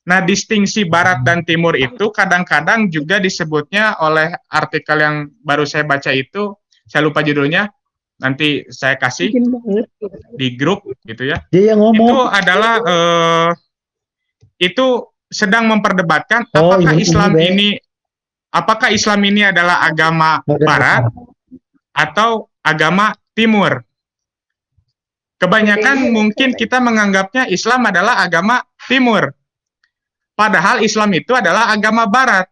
Nah, distingsi Barat dan Timur itu kadang-kadang juga disebutnya oleh artikel yang baru saya baca itu, saya lupa judulnya, nanti saya kasih di grup gitu ya. Itu adalah itu sedang memperdebatkan apakah Islam ini adalah agama Barat atau agama Timur. Kebanyakan mungkin kita menganggapnya Islam adalah agama Timur. Padahal Islam itu adalah agama Barat.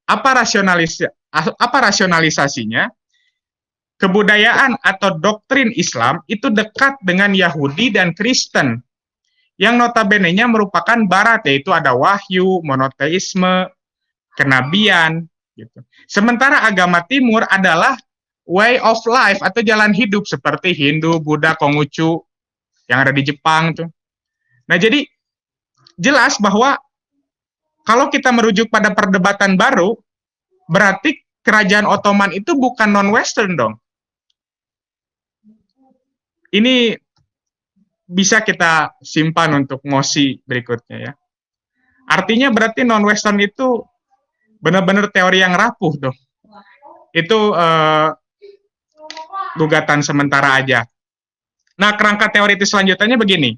Apa rasionalisasinya? Kebudayaan atau doktrin Islam itu dekat dengan Yahudi dan Kristen, yang notabene-nya merupakan Barat, yaitu ada wahyu, monoteisme, kenabian. Gitu. Sementara agama Timur adalah way of life atau jalan hidup seperti Hindu, Buddha, Konghucu yang ada di Jepang tuh. Nah, jadi jelas bahwa kalau kita merujuk pada perdebatan baru, berarti kerajaan Ottoman itu bukan non-Western dong. Ini bisa kita simpan untuk mosi berikutnya ya. Artinya berarti non-Western itu benar-benar teori yang rapuh tuh. Itu gugatan sementara aja. Nah, kerangka teoritis selanjutnya begini.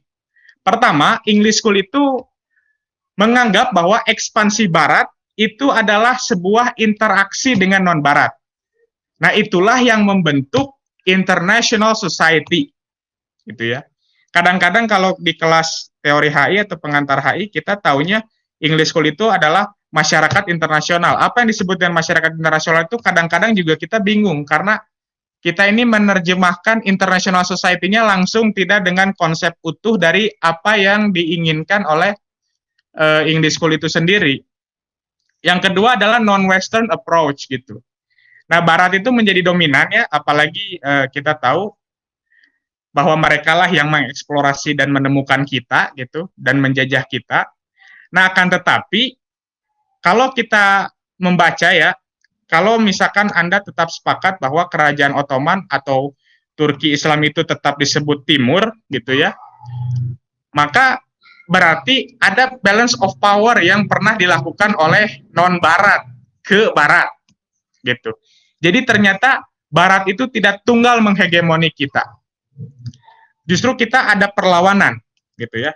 Pertama, English School itu menganggap bahwa ekspansi Barat itu adalah sebuah interaksi dengan non-Barat. Nah, itulah yang membentuk International Society. Gitu ya. Kadang-kadang kalau di kelas teori HI atau pengantar HI, kita taunya English School itu adalah masyarakat internasional. Apa yang disebut dengan masyarakat internasional itu kadang-kadang juga kita bingung, karena kita ini menerjemahkan international society-nya langsung tidak dengan konsep utuh dari apa yang diinginkan oleh English School itu sendiri. Yang kedua adalah non-Western approach gitu. Nah, Barat itu menjadi dominan ya, apalagi kita tahu bahwa mereka lah yang mengeksplorasi dan menemukan kita gitu, dan menjajah kita. Nah, akan tetapi kalau kita membaca ya, kalau misalkan Anda tetap sepakat bahwa Kerajaan Ottoman atau Turki Islam itu tetap disebut Timur gitu ya, maka berarti ada balance of power yang pernah dilakukan oleh non-Barat ke Barat gitu. Jadi ternyata Barat itu tidak tunggal menghegemoni kita. Justru kita ada perlawanan gitu ya.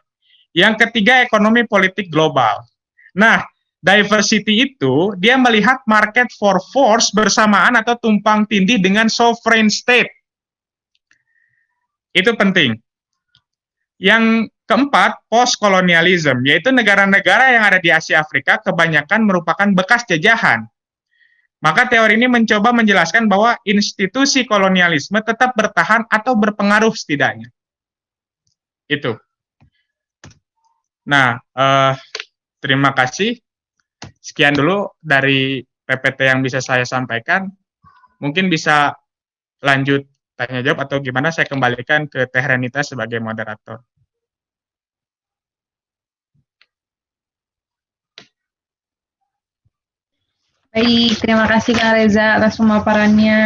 Yang ketiga, ekonomi politik global. Nah, diversity itu dia melihat market for force bersamaan atau tumpang tindih dengan sovereign state. Itu penting. Yang keempat, post-colonialism, yaitu negara-negara yang ada di Asia Afrika kebanyakan merupakan bekas jajahan. Maka teori ini mencoba menjelaskan bahwa institusi kolonialisme tetap bertahan atau berpengaruh setidaknya. Itu. Nah, terima kasih. Sekian dulu dari PPT yang bisa saya sampaikan. Mungkin bisa lanjut tanya jawab atau gimana, saya kembalikan ke Teh Renita sebagai moderator. Baik, terima kasih Kang Reza atas pemaparannya.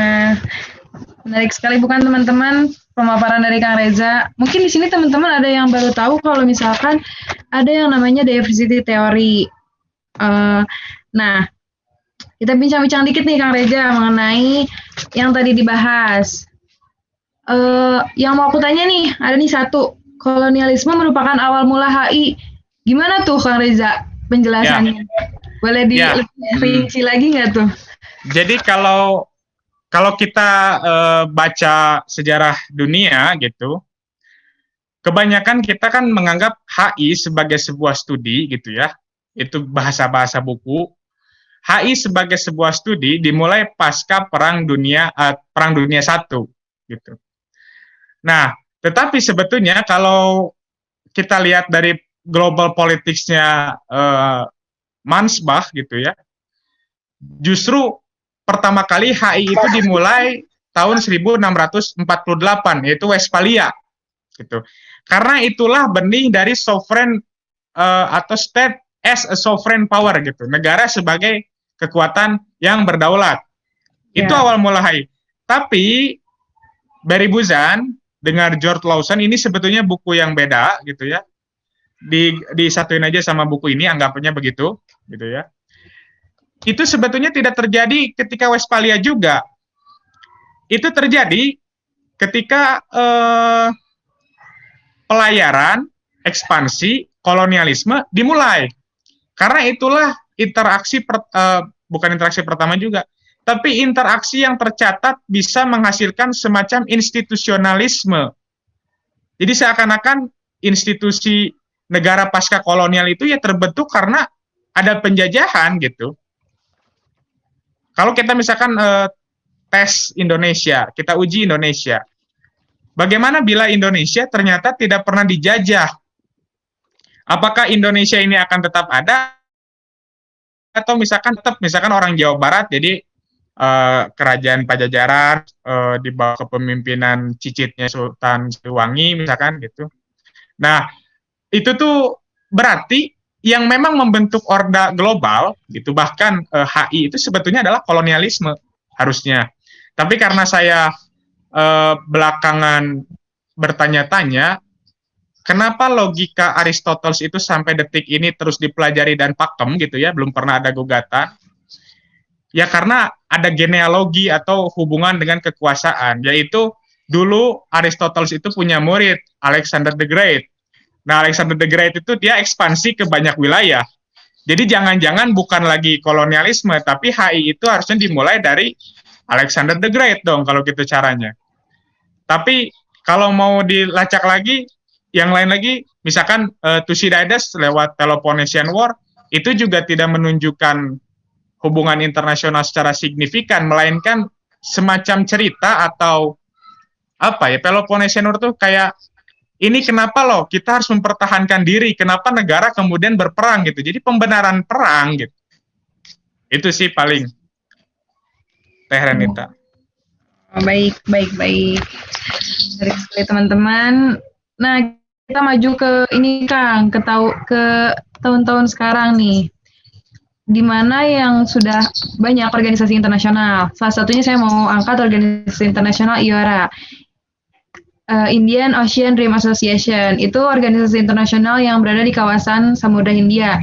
Menarik sekali bukan teman-teman pemaparan dari Kang Reza. Mungkin di sini teman-teman ada yang baru tahu kalau misalkan ada yang namanya diversity theory. Nah, kita bincang-bincang dikit nih Kang Reza mengenai yang tadi dibahas. Yang mau aku tanya nih, ada nih satu, kolonialisme merupakan awal mula HI. Gimana tuh Kang Reza penjelasannya? Ya. Boleh dirinci lagi nggak tuh? Jadi kalau kita baca sejarah dunia gitu, kebanyakan kita kan menganggap HI sebagai sebuah studi gitu ya. Itu bahasa-bahasa buku. HI sebagai sebuah studi dimulai pasca Perang Dunia I gitu. Nah, tetapi sebetulnya kalau kita lihat dari global politics-nya Mansbach gitu ya, justru pertama kali HI itu dimulai tahun 1648, yaitu Westphalia gitu. Karena itulah benih dari sovereign atau state as a sovereign power gitu, negara sebagai kekuatan yang berdaulat. Itu awal mula HI. Tapi Barry Buzan dengan George Lawson ini sebetulnya buku yang beda gitu ya. Disatuin aja sama buku ini, anggapannya begitu gitu ya. Itu sebetulnya tidak terjadi ketika Westphalia juga. Itu terjadi ketika pelayaran, ekspansi, kolonialisme dimulai. Karena itulah bukan interaksi pertama juga, tapi interaksi yang tercatat bisa menghasilkan semacam institusionalisme. Jadi seakan-akan institusi negara pasca kolonial itu ya terbentuk karena ada penjajahan gitu. Kalau kita misalkan tes Indonesia, kita uji Indonesia. Bagaimana bila Indonesia ternyata tidak pernah dijajah? Apakah Indonesia ini akan tetap ada? Atau misalkan orang Jawa Barat, jadi kerajaan Pajajaran di bawah kepemimpinan cicitnya Sultan Siliwangi misalkan gitu. Nah, itu tuh berarti yang memang membentuk orda global gitu, bahkan HI itu sebetulnya adalah kolonialisme harusnya. Tapi karena saya belakangan bertanya-tanya, kenapa logika Aristoteles itu sampai detik ini terus dipelajari dan pakem gitu ya, belum pernah ada gugatan. Ya karena ada genealogi atau hubungan dengan kekuasaan, yaitu dulu Aristoteles itu punya murid, Alexander the Great. Nah, Alexander the Great itu dia ekspansi ke banyak wilayah. Jadi jangan-jangan bukan lagi kolonialisme, tapi HI itu harusnya dimulai dari Alexander the Great dong, kalau gitu caranya. Tapi kalau mau dilacak lagi, yang lain lagi, misalkan Thucydides lewat Peloponnesian War, itu juga tidak menunjukkan hubungan internasional secara signifikan, melainkan semacam cerita atau apa ya, Peloponnesia tuh kayak ini kenapa loh kita harus mempertahankan diri, kenapa negara kemudian berperang gitu. Jadi pembenaran perang gitu. Itu sih paling Teh Renita. Baik. Baik sekali teman-teman. Nah, kita maju ke ini Kang, ke tahun-tahun sekarang nih. Di mana yang sudah banyak organisasi internasional. Salah satunya saya mau angkat organisasi internasional IORA. Indian Ocean Rim Association. Itu organisasi internasional yang berada di kawasan Samudra Hindia.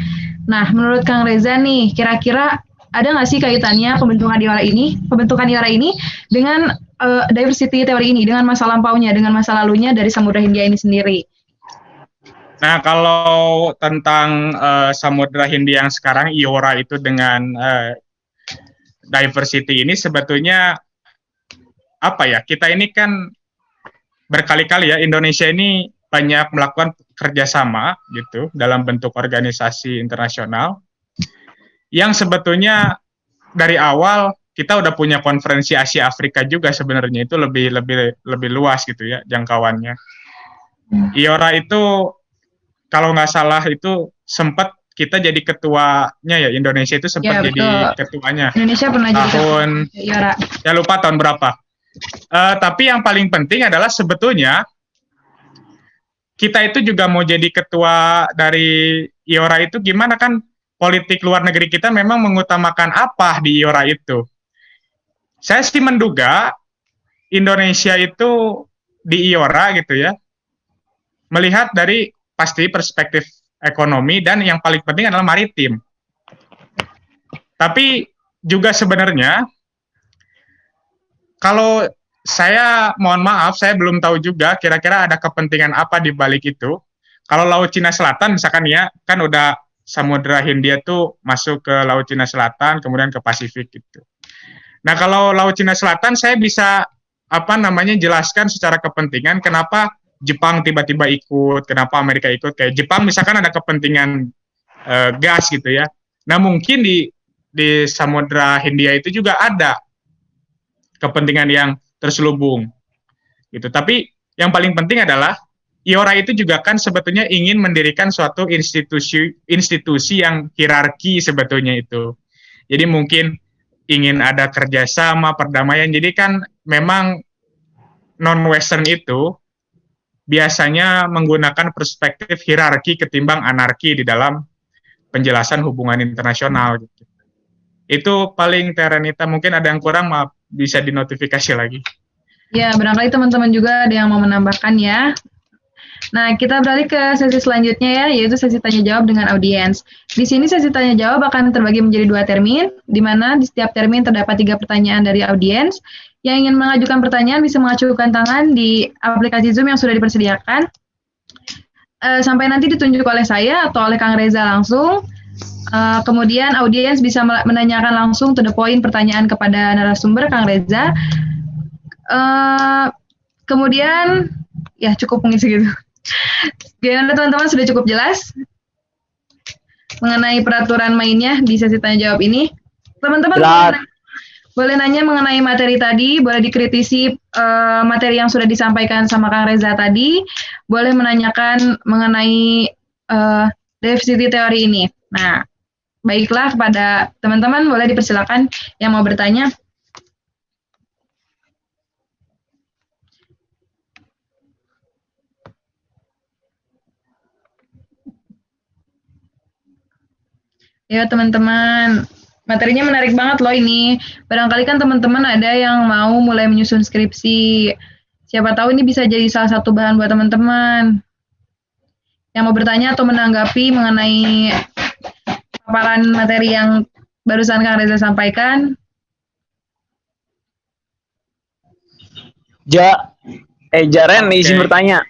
Nah, menurut Kang Reza nih, kira-kira ada nggak sih kaitannya pembentukan IORA ini dengan diversity teori ini, dengan masa lampaunya, dengan masa lalunya dari Samudra Hindia ini sendiri? Nah, kalau tentang Samudra Hindia yang sekarang, IORA itu dengan diversity ini sebetulnya apa ya, kita ini kan berkali-kali ya, Indonesia ini banyak melakukan kerjasama gitu dalam bentuk organisasi internasional yang sebetulnya dari awal kita udah punya konferensi Asia Afrika juga sebenarnya, itu lebih luas gitu ya jangkauannya. IORA itu kalau nggak salah itu sempat kita jadi ketuanya ya, Indonesia itu sempat jadi ketuanya. Indonesia pernah jadi tahun IORA. Ya lupa tahun berapa. Tapi yang paling penting adalah sebetulnya kita itu juga mau jadi ketua dari IORA itu gimana, kan politik luar negeri kita memang mengutamakan apa di IORA itu. Saya sih menduga Indonesia itu di IORA gitu ya, melihat dari pasti perspektif ekonomi dan yang paling penting adalah maritim. Tapi juga sebenarnya kalau saya mohon maaf, saya belum tahu juga kira-kira ada kepentingan apa di balik itu. Kalau Laut Cina Selatan misalkan ya, kan udah Samudra Hindia tuh masuk ke Laut Cina Selatan, kemudian ke Pasifik gitu. Nah, kalau Laut Cina Selatan saya bisa jelaskan secara kepentingan kenapa Jepang tiba-tiba ikut, kenapa Amerika ikut. Kayak Jepang misalkan ada kepentingan gas gitu ya. Nah, mungkin di Samudra Hindia itu juga ada kepentingan yang terselubung gitu. Tapi yang paling penting adalah IORA itu juga kan sebetulnya ingin mendirikan suatu institusi yang hierarki sebetulnya itu. Jadi mungkin ingin ada kerjasama, perdamaian. Jadi kan memang non-Western itu biasanya menggunakan perspektif hierarki ketimbang anarki di dalam penjelasan hubungan internasional gitu. Itu paling Teh Renita, mungkin ada yang kurang, maaf, bisa dinotifikasi lagi. Ya, barangkali teman-teman juga ada yang mau menambahkan ya. Nah, kita beralih ke sesi selanjutnya ya, yaitu sesi tanya-jawab dengan audiens. Di sini sesi tanya-jawab akan terbagi menjadi 2 termin, di mana di setiap termin terdapat 3 pertanyaan dari audiens. Yang ingin mengajukan pertanyaan bisa mengajukan tangan di aplikasi Zoom yang sudah dipersediakan. Sampai nanti ditunjuk oleh saya atau oleh Kang Reza langsung. Kemudian audiens bisa menanyakan langsung to the point pertanyaan kepada narasumber Kang Reza. Kemudian ya cukup mungkin segitu. Gimana teman-teman, sudah cukup jelas mengenai peraturan mainnya di sesi tanya jawab ini? Teman-teman boleh nanya mengenai materi tadi, boleh dikritisi materi yang sudah disampaikan sama Kang Reza tadi, boleh menanyakan mengenai diversity teori ini. Nah, baiklah, kepada teman-teman boleh dipersilakan yang mau bertanya. Ya teman-teman, materinya menarik banget loh ini. Barangkali kan teman-teman ada yang mau mulai menyusun skripsi. Siapa tahu ini bisa jadi salah satu bahan buat teman-teman yang mau bertanya atau menanggapi mengenai paparan materi yang barusan Kang Reza sampaikan. Jaren izin bertanya.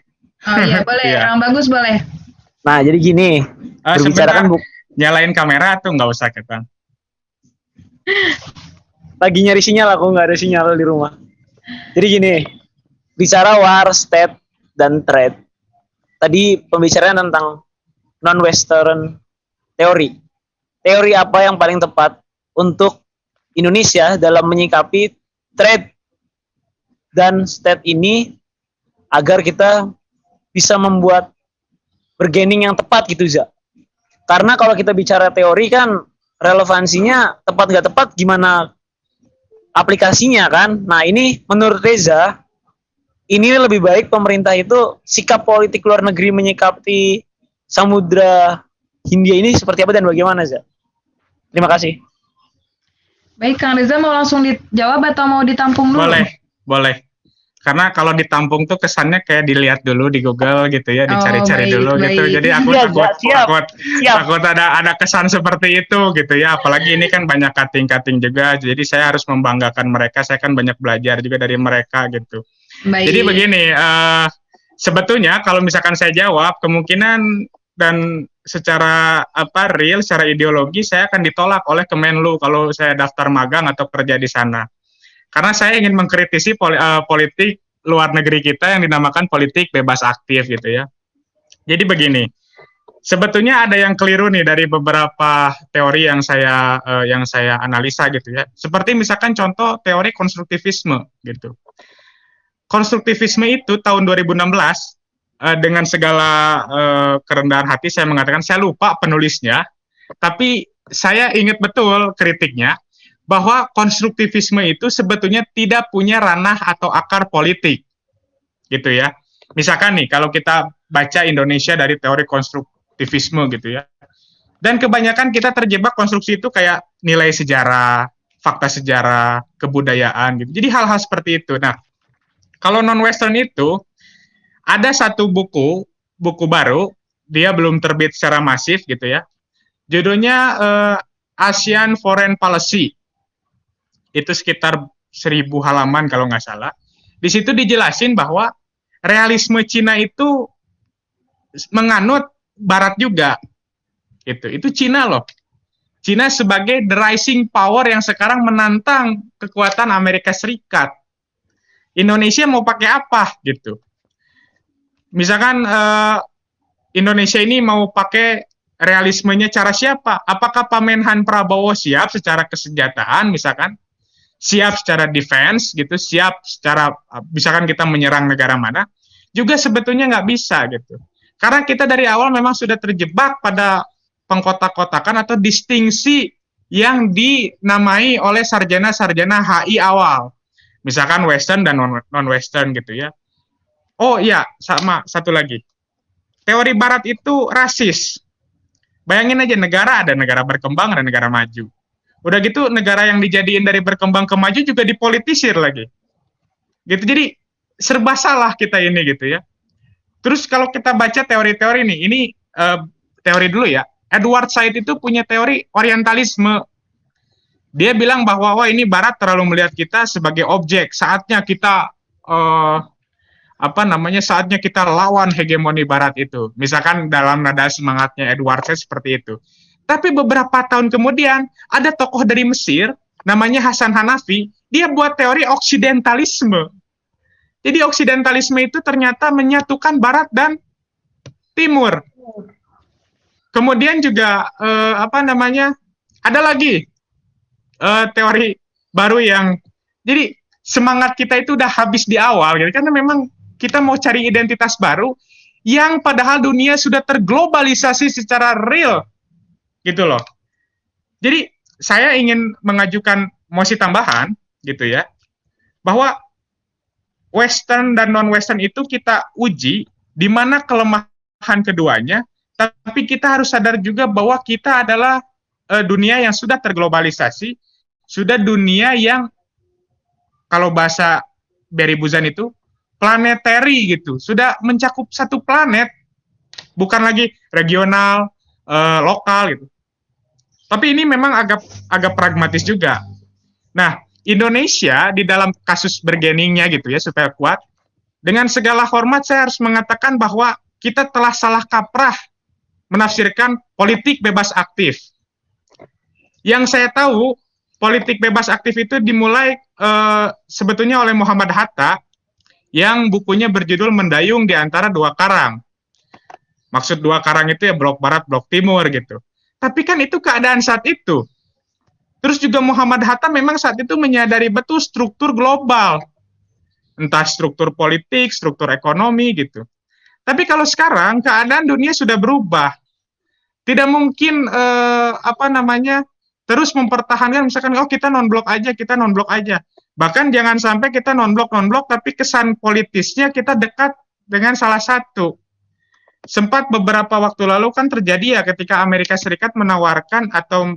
Oh iya, boleh. Iya. Kang Bagus boleh. Nah, jadi gini, berbicara kan nyalain kamera tuh nggak usah Kang. lagi nyari sinyal, aku nggak ada sinyal di rumah. Jadi gini, bicara war, state, dan trade. Tadi pembicaraan tentang non-Western teori. Teori apa yang paling tepat untuk Indonesia dalam menyikapi trade dan state ini agar kita bisa membuat bargaining yang tepat gitu, Za. Karena kalau kita bicara teori kan relevansinya tepat nggak tepat gimana aplikasinya kan. Nah ini menurut Reza ini lebih baik pemerintah itu sikap politik luar negeri menyikapi Samudra Hindia ini seperti apa dan bagaimana, Za? Terima kasih. Baik, Kang Reza mau langsung dijawab atau mau ditampung dulu? Boleh. Karena kalau ditampung tuh kesannya kayak dilihat dulu di Google gitu ya, dicari-cari dulu gitu. Jadi aku takut ada kesan seperti itu gitu ya. Apalagi ini kan banyak cutting-cutting juga. Jadi saya harus membanggakan mereka. Saya kan banyak belajar juga dari mereka gitu. Baik. Jadi begini, sebetulnya kalau misalkan saya jawab, kemungkinan dan secara real, secara ideologi saya akan ditolak oleh Kemenlu kalau saya daftar magang atau kerja di sana. Karena saya ingin mengkritisi politik luar negeri kita yang dinamakan politik bebas aktif gitu ya. Jadi begini, sebetulnya ada yang keliru nih dari beberapa teori yang saya analisa gitu ya. Seperti misalkan contoh teori konstruktivisme gitu. Konstruktivisme itu tahun 2016 dengan segala kerendahan hati saya mengatakan, saya lupa penulisnya, tapi saya ingat betul kritiknya, bahwa konstruktivisme itu sebetulnya tidak punya ranah atau akar politik, gitu ya. Misalkan nih, kalau kita baca Indonesia dari teori konstruktivisme gitu ya, dan kebanyakan kita terjebak konstruksi itu kayak nilai sejarah, fakta sejarah, kebudayaan gitu. Jadi hal-hal seperti itu. Nah, kalau non-Western itu, ada satu buku baru, dia belum terbit secara masif gitu ya, judulnya Asian Foreign Policy. Itu sekitar 1000 halaman kalau nggak salah. Di situ dijelasin bahwa realisme Cina itu menganut Barat juga. Itu Cina loh. Cina sebagai the rising power yang sekarang menantang kekuatan Amerika Serikat. Indonesia mau pakai apa gitu. Misalkan Indonesia ini mau pakai realismenya cara siapa? Apakah Pak Menhan Prabowo siap secara kesenjataan misalkan? Siap secara defense gitu, siap secara misalkan kita menyerang negara mana, juga sebetulnya nggak bisa gitu. Karena kita dari awal memang sudah terjebak pada pengkotak-kotakan atau distingsi yang dinamai oleh sarjana-sarjana HI awal. Misalkan Western dan non-Western gitu ya. Oh iya, sama satu lagi. Teori Barat itu rasis. Bayangin aja negara, ada negara berkembang, ada negara maju. Udah gitu negara yang dijadiin dari berkembang ke maju juga dipolitisir lagi. Gitu. Jadi serba salah kita ini gitu ya. Terus kalau kita baca teori-teori nih, ini teori dulu ya. Edward Said itu punya teori orientalisme. Dia bilang bahwa wah ini Barat terlalu melihat kita sebagai objek. Saatnya kita saatnya kita lawan hegemoni Barat itu. Misalkan dalam nada semangatnya Edward Said seperti itu. Tapi beberapa tahun kemudian, ada tokoh dari Mesir, namanya Hasan Hanafi, dia buat teori oksidentalisme. Jadi oksidentalisme itu ternyata menyatukan Barat dan Timur. Kemudian juga, ada lagi teori baru yang, jadi semangat kita itu udah habis di awal, gitu, karena memang kita mau cari identitas baru, yang padahal dunia sudah terglobalisasi secara real, gitu loh. Jadi saya ingin mengajukan mosi tambahan gitu ya, bahwa Western dan non-Western itu kita uji di mana kelemahan keduanya, tapi kita harus sadar juga bahwa kita adalah dunia yang sudah terglobalisasi, sudah dunia yang kalau bahasa Barry Buzan itu planetary gitu, sudah mencakup satu planet, bukan lagi regional, lokal gitu. Tapi ini memang agak pragmatis juga. Nah, Indonesia di dalam kasus bargainingnya gitu ya, supaya kuat, dengan segala hormat saya harus mengatakan bahwa kita telah salah kaprah menafsirkan politik bebas aktif. Yang saya tahu, politik bebas aktif itu dimulai sebetulnya oleh Muhammad Hatta, yang bukunya berjudul Mendayung di Antara Dua Karang. Maksud dua karang itu ya blok barat, blok timur gitu. Tapi kan itu keadaan saat itu. Terus juga Muhammad Hatta memang saat itu menyadari betul struktur global, entah struktur politik, struktur ekonomi gitu. Tapi kalau sekarang keadaan dunia sudah berubah, tidak mungkin terus mempertahankan misalkan kita non-blok aja. Bahkan jangan sampai kita non-blok tapi kesan politisnya kita dekat dengan salah satu. Sempat beberapa waktu lalu kan terjadi ya ketika Amerika Serikat menawarkan atau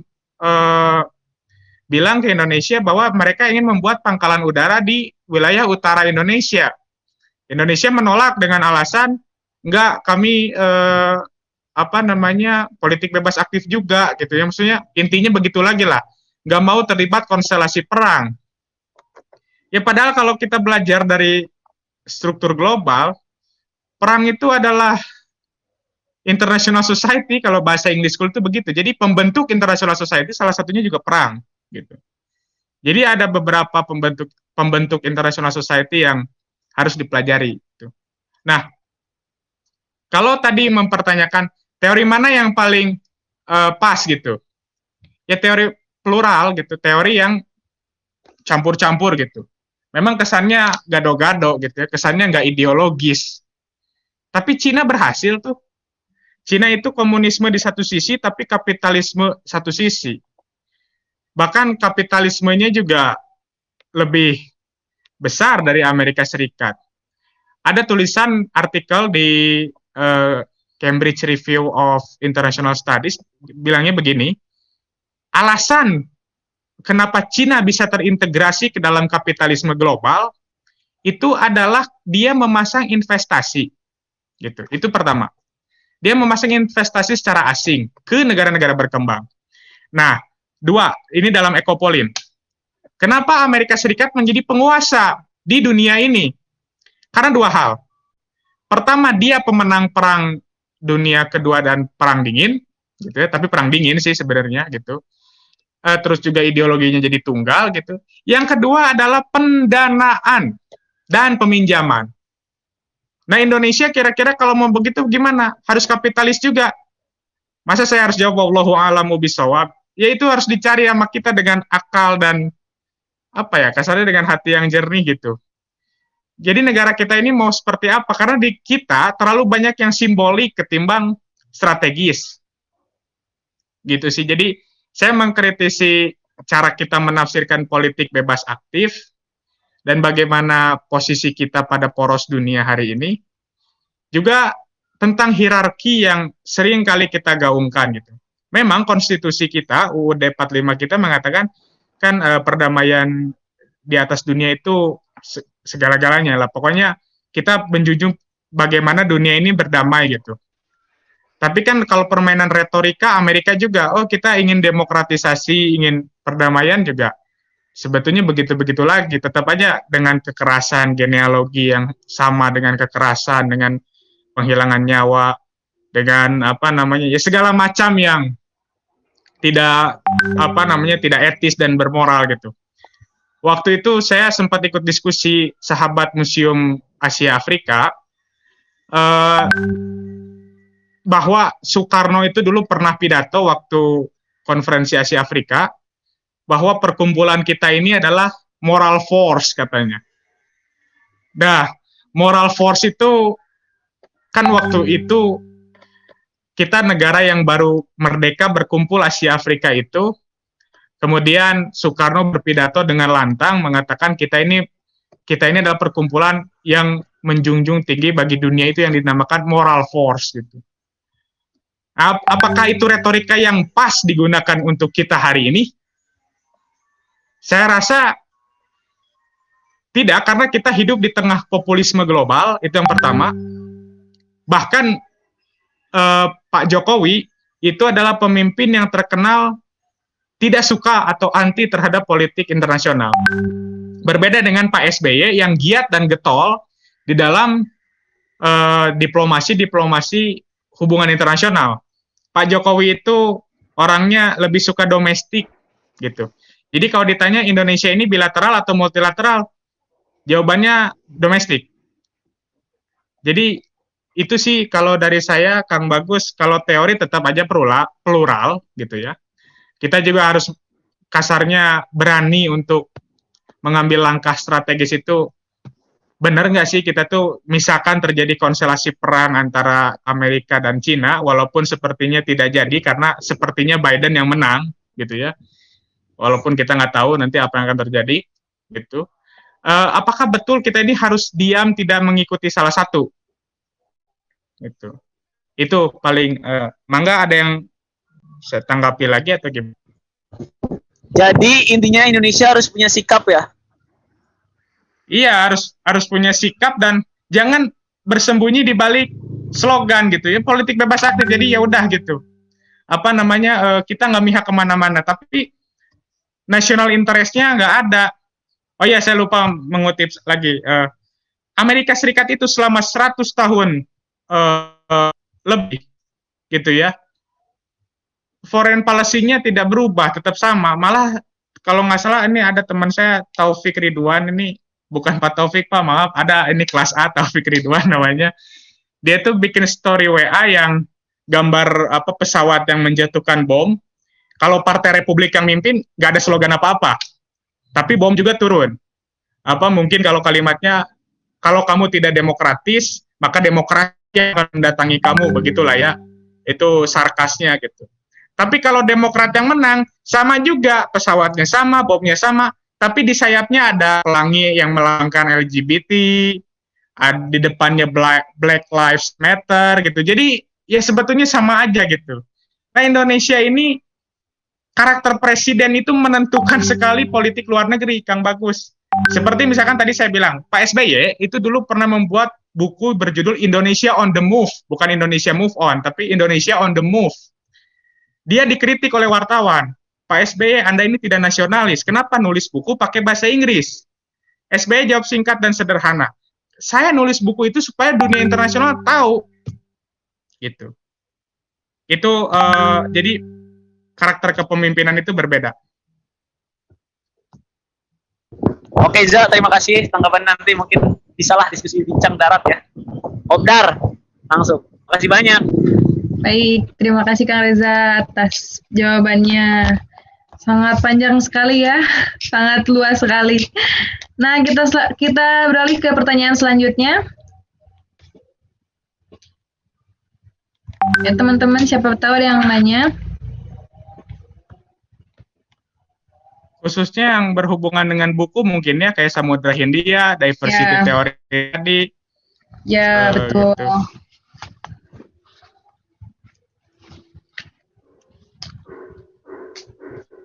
bilang ke Indonesia bahwa mereka ingin membuat pangkalan udara di wilayah utara Indonesia. Indonesia menolak dengan alasan enggak, kami politik bebas aktif juga gitu ya. Maksudnya intinya begitu lagi lah. Enggak mau terlibat konstelasi perang. Ya padahal kalau kita belajar dari struktur global, perang itu adalah international society, kalau bahasa English school itu begitu. Jadi pembentuk international society salah satunya juga perang gitu. Jadi ada beberapa pembentuk international society yang harus dipelajari gitu. Nah, kalau tadi mempertanyakan teori mana yang paling pas gitu. Ya teori plural gitu, teori yang campur-campur gitu. Memang kesannya gado-gado gitu ya, kesannya nggak ideologis. Tapi Cina berhasil tuh. Cina itu komunisme di satu sisi, tapi kapitalisme satu sisi. Bahkan kapitalismenya juga lebih besar dari Amerika Serikat. Ada tulisan artikel di Cambridge Review of International Studies, bilangnya begini, alasan kenapa Cina bisa terintegrasi ke dalam kapitalisme global, itu adalah dia memasang investasi. Gitu. Itu pertama. Dia memasang investasi secara asing ke negara-negara berkembang. Nah, dua, ini dalam Ekopolin. Kenapa Amerika Serikat menjadi penguasa di dunia ini? Karena dua hal. Pertama, dia pemenang perang dunia kedua dan perang dingin, gitu ya. Tapi perang dingin sih sebenarnya gitu. Terus juga ideologinya jadi tunggal gitu. Yang kedua adalah pendanaan dan peminjaman. Nah, Indonesia kira-kira kalau mau begitu gimana? Harus kapitalis juga. Masa saya harus jawab wallahu a'lamu bishawab? Ya itu harus dicari sama kita dengan akal dan kasarnya dengan hati yang jernih gitu. Jadi negara kita ini mau seperti apa? Karena di kita terlalu banyak yang simbolik ketimbang strategis. Gitu sih. Jadi saya mengkritisi cara kita menafsirkan politik bebas aktif dan bagaimana posisi kita pada poros dunia hari ini, juga tentang hierarki yang sering kali kita gaungkan gitu. Memang konstitusi kita, UUD 45 kita mengatakan kan perdamaian di atas dunia itu segala-galanya lah. Pokoknya kita menjunjung bagaimana dunia ini berdamai gitu. Tapi kan kalau permainan retorika Amerika juga, kita ingin demokratisasi, ingin perdamaian juga. Sebetulnya begitu-begitu lagi, tetap aja dengan kekerasan, genealogi yang sama dengan kekerasan, dengan penghilangan nyawa, dengan segala macam yang tidak tidak etis dan bermoral gitu. Waktu itu saya sempat ikut diskusi sahabat Museum Asia Afrika, bahwa Soekarno itu dulu pernah pidato waktu konferensi Asia Afrika, bahwa perkumpulan kita ini adalah moral force katanya. Nah, moral force itu kan waktu itu kita negara yang baru merdeka berkumpul Asia Afrika itu, kemudian Soekarno berpidato dengan lantang mengatakan kita ini adalah perkumpulan yang menjunjung tinggi bagi dunia itu yang dinamakan moral force gitu. Apakah itu retorika yang pas digunakan untuk kita hari ini? Saya rasa tidak, karena kita hidup di tengah populisme global, itu yang pertama. Bahkan Pak Jokowi itu adalah pemimpin yang terkenal tidak suka atau anti terhadap politik internasional. Berbeda dengan Pak SBY yang giat dan getol di dalam diplomasi hubungan internasional. Pak Jokowi itu orangnya lebih suka domestik gitu. Jadi kalau ditanya Indonesia ini bilateral atau multilateral, jawabannya domestik. Jadi itu sih kalau dari saya, Kang Bagus, kalau teori tetap aja plural gitu ya. Kita juga harus kasarnya berani untuk mengambil langkah strategis itu, benar nggak sih kita tuh misalkan terjadi konstelasi perang antara Amerika dan Cina, walaupun sepertinya tidak jadi karena sepertinya Biden yang menang gitu ya, walaupun kita nggak tahu nanti apa yang akan terjadi gitu. Apakah betul kita ini harus diam tidak mengikuti salah satu? Itu paling mangga ada yang saya tanggapi lagi atau gimana? Jadi intinya Indonesia harus punya sikap ya. Iya, harus punya sikap dan jangan bersembunyi di balik slogan gitu ya, politik bebas aktif. Jadi ya udah gitu. Apa namanya, kita nggak mihak kemana-mana, tapi national interest-nya nggak ada. Oh ya, saya lupa mengutip lagi. Amerika Serikat itu selama 100 tahun lebih gitu ya, foreign policy-nya tidak berubah, tetap sama. Malah kalau nggak salah ini ada teman saya Taufik Ridwan, ini bukan Pak Taufik Pak, maaf, ada ini kelas A Taufik Ridwan namanya. Dia tuh bikin story WA yang gambar apa pesawat yang menjatuhkan bom. Kalau Partai Republik yang mimpin nggak ada slogan apa-apa, tapi bom juga turun. Apa mungkin kalau kalimatnya, kalau kamu tidak demokratis, maka demokrasi akan mendatangi kamu, begitulah ya. Itu sarkasnya gitu. Tapi kalau Demokrat yang menang, sama juga, pesawatnya sama, bomnya sama, tapi di sayapnya ada pelangi yang melanggar LGBT, di depannya Black Lives Matter gitu. Jadi ya sebetulnya sama aja gitu. Nah, Indonesia ini karakter presiden itu menentukan sekali politik luar negeri, Kang Bagus. Seperti misalkan tadi saya bilang, Pak SBY itu dulu pernah membuat buku berjudul Indonesia on the Move, bukan Indonesia Move On, tapi Indonesia on the Move. Dia dikritik oleh wartawan, Pak SBY, Anda ini tidak nasionalis, kenapa nulis buku pakai bahasa Inggris? SBY jawab singkat dan sederhana, saya nulis buku itu supaya dunia internasional tahu, gitu. Itu jadi karakter kepemimpinan itu berbeda. Oke Za, terima kasih. Tanggapan nanti mungkin bisalah diskusi bincang darat ya. Obdar, langsung. Terima kasih banyak. Baik, terima kasih Kang Reza atas jawabannya. Sangat panjang sekali ya, sangat luas sekali. Nah, kita beralih ke pertanyaan selanjutnya. Ya, teman-teman, siapa tahu ada yang nanya? Khususnya yang berhubungan dengan buku mungkin ya, kayak Samudra Hindia, diversity Ya. teori tadi. Ya, betul. Gitu.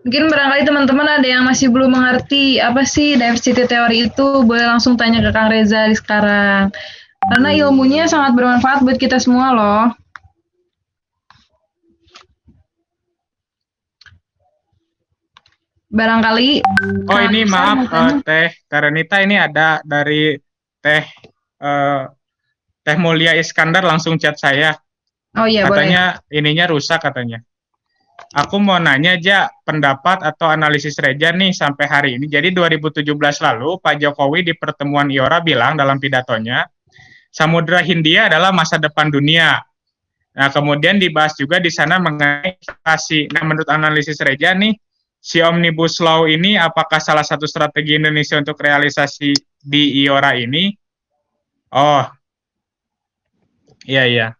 Mungkin barangkali teman-teman ada yang masih belum mengerti apa sih diversity teori itu, boleh langsung tanya ke Kang Reza di sekarang. Karena ilmunya sangat bermanfaat buat kita semua loh. Barangkali. Oh ini maaf, Teh Karenita, ini ada dari Teh Mulia Iskandar langsung chat saya. Oh iya, katanya boleh. ininya rusak katanya. Aku mau nanya aja pendapat atau analisis Reza nih sampai hari ini. Jadi 2017 lalu Pak Jokowi di pertemuan IORA bilang dalam pidatonya, Samudra Hindia adalah masa depan dunia. Nah, kemudian dibahas juga di sana mengenai investasi. Nah, menurut analisis Reza nih, si Omnibus Law ini apakah salah satu strategi Indonesia untuk realisasi di IORA ini? Oh, iya.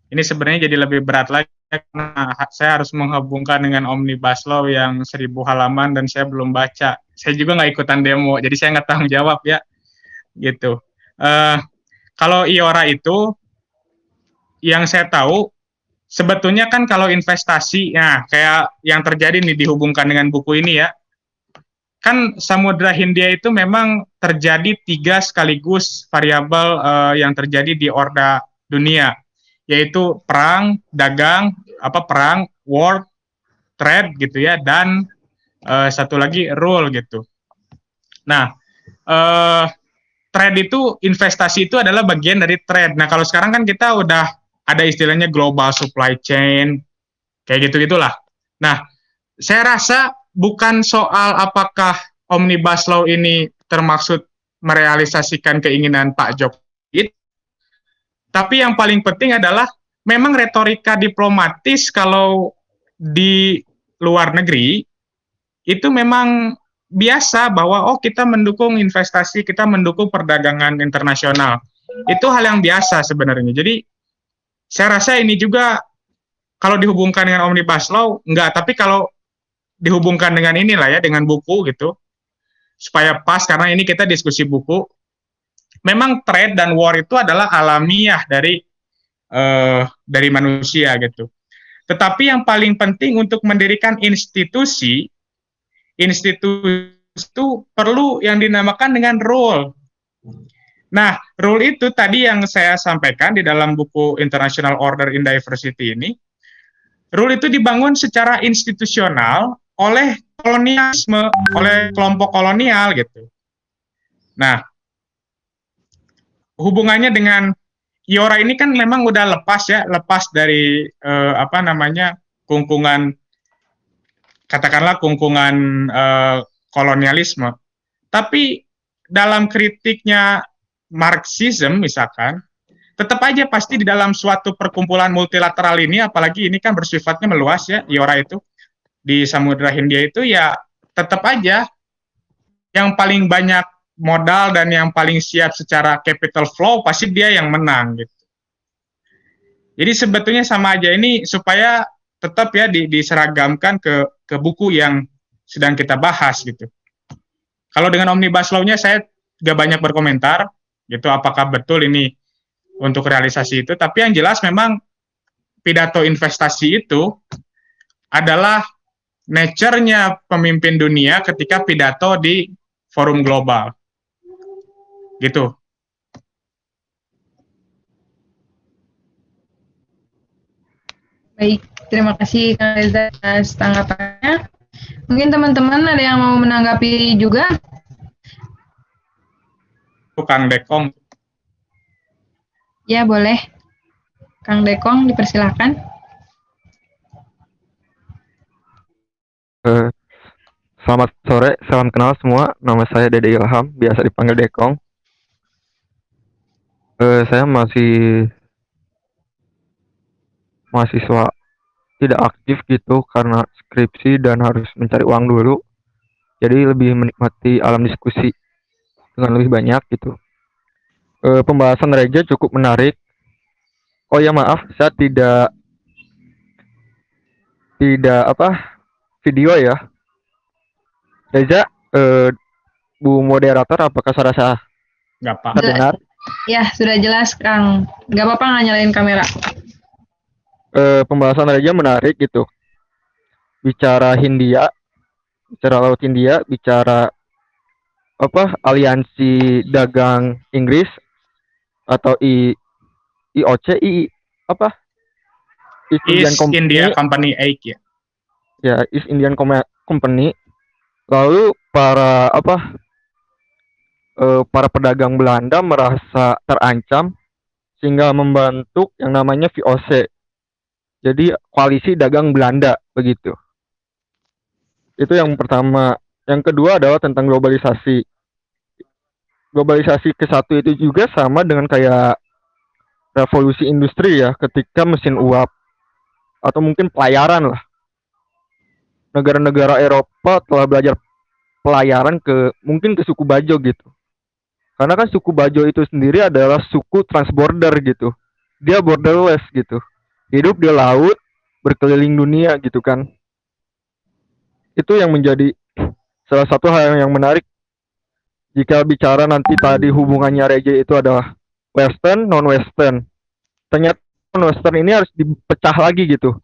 Ini sebenarnya jadi lebih berat lagi karena saya harus menghubungkan dengan Omnibus Law yang 1000 halaman dan saya belum baca. Saya juga nggak ikutan demo, jadi saya nggak tanggung jawab ya. Gitu. Kalau IORA itu, yang saya tahu, sebetulnya kan kalau investasi, nah kayak yang terjadi nih dihubungkan dengan buku ini ya, kan Samudra Hindia itu memang terjadi 3 sekaligus variabel yang terjadi di orda dunia, yaitu perang, dagang, perang, war, trade gitu ya, dan satu lagi rule gitu. Nah, trade itu, investasi itu adalah bagian dari trade. Nah, kalau sekarang kan kita udah ada istilahnya global supply chain, kayak gitu-gitulah. Nah, saya rasa bukan soal apakah Omnibus Law ini termaksud merealisasikan keinginan Pak Jokowi, tapi yang paling penting adalah memang retorika diplomatis kalau di luar negeri itu memang biasa bahwa kita mendukung investasi, kita mendukung perdagangan internasional. Itu hal yang biasa sebenarnya. Jadi saya rasa ini juga kalau dihubungkan dengan Omnibus Law, enggak, tapi kalau dihubungkan dengan inilah ya, dengan buku gitu, supaya pas, karena ini kita diskusi buku, memang trade dan war itu adalah alamiah dari manusia gitu. Tetapi yang paling penting untuk mendirikan institusi itu perlu yang dinamakan dengan rule. Nah, rule itu tadi yang saya sampaikan di dalam buku International Order in Diversity ini, rule itu dibangun secara institusional oleh kolonialisme, oleh kelompok kolonial gitu. Nah, hubungannya dengan IORA ini kan memang udah lepas dari kungkungan, katakanlah kungkungan kolonialisme. Tapi dalam kritiknya Marxism misalkan, tetap aja pasti di dalam suatu perkumpulan multilateral ini, apalagi ini kan bersifatnya meluas ya, IORA itu, di Samudra Hindia itu ya tetap aja yang paling banyak modal dan yang paling siap secara capital flow pasti dia yang menang gitu. Jadi sebetulnya sama aja, ini supaya tetap ya diseragamkan ke buku yang sedang kita bahas gitu. Kalau dengan Omnibus Law-nya saya gak banyak berkomentar gitu, apakah betul ini untuk realisasi itu, tapi yang jelas memang pidato investasi itu adalah nature-nya pemimpin dunia ketika pidato di forum global. Gitu. Baik, terima kasih Kang Reza atas tanggapannya. Mungkin teman-teman ada yang mau menanggapi juga? Kang Dekong. Ya, boleh. Kang Dekong, dipersilakan. Selamat sore, salam kenal semua. Nama saya Dede Ilham, biasa dipanggil Dekong. Saya masih mahasiswa tidak aktif gitu karena skripsi dan harus mencari uang dulu. Jadi lebih menikmati alam diskusi dengan lebih banyak gitu. Pembahasan Reja cukup menarik. Oh ya maaf, saya tidak video ya. Reza, Bu moderator, apakah suara saya Nggak apa. terdengar? Ya, sudah jelas Kang. Gak apa-apa nggak nyalain kamera. Pembahasan Reza menarik gitu. Bicara Hindia, bicara Laut Hindia, bicara aliansi dagang Inggris atau IOC, East India Company Act ya. Ya, East Indian Company. Lalu para pedagang Belanda merasa terancam sehingga membentuk yang namanya VOC. Jadi koalisi dagang Belanda begitu. Itu yang pertama. Yang kedua adalah tentang globalisasi. Globalisasi ke-1 itu juga sama dengan kayak revolusi industri ya, ketika mesin uap atau mungkin pelayaran lah. Negara-negara Eropa telah belajar pelayaran mungkin ke suku Bajo gitu. Karena kan suku Bajo itu sendiri adalah suku transborder gitu. Dia borderless gitu. Hidup di laut, berkeliling dunia gitu kan. Itu yang menjadi salah satu hal yang menarik. Jika bicara nanti tadi hubungannya Reja itu adalah Western, non-Western. Ternyata non-Western ini harus dipecah lagi gitu.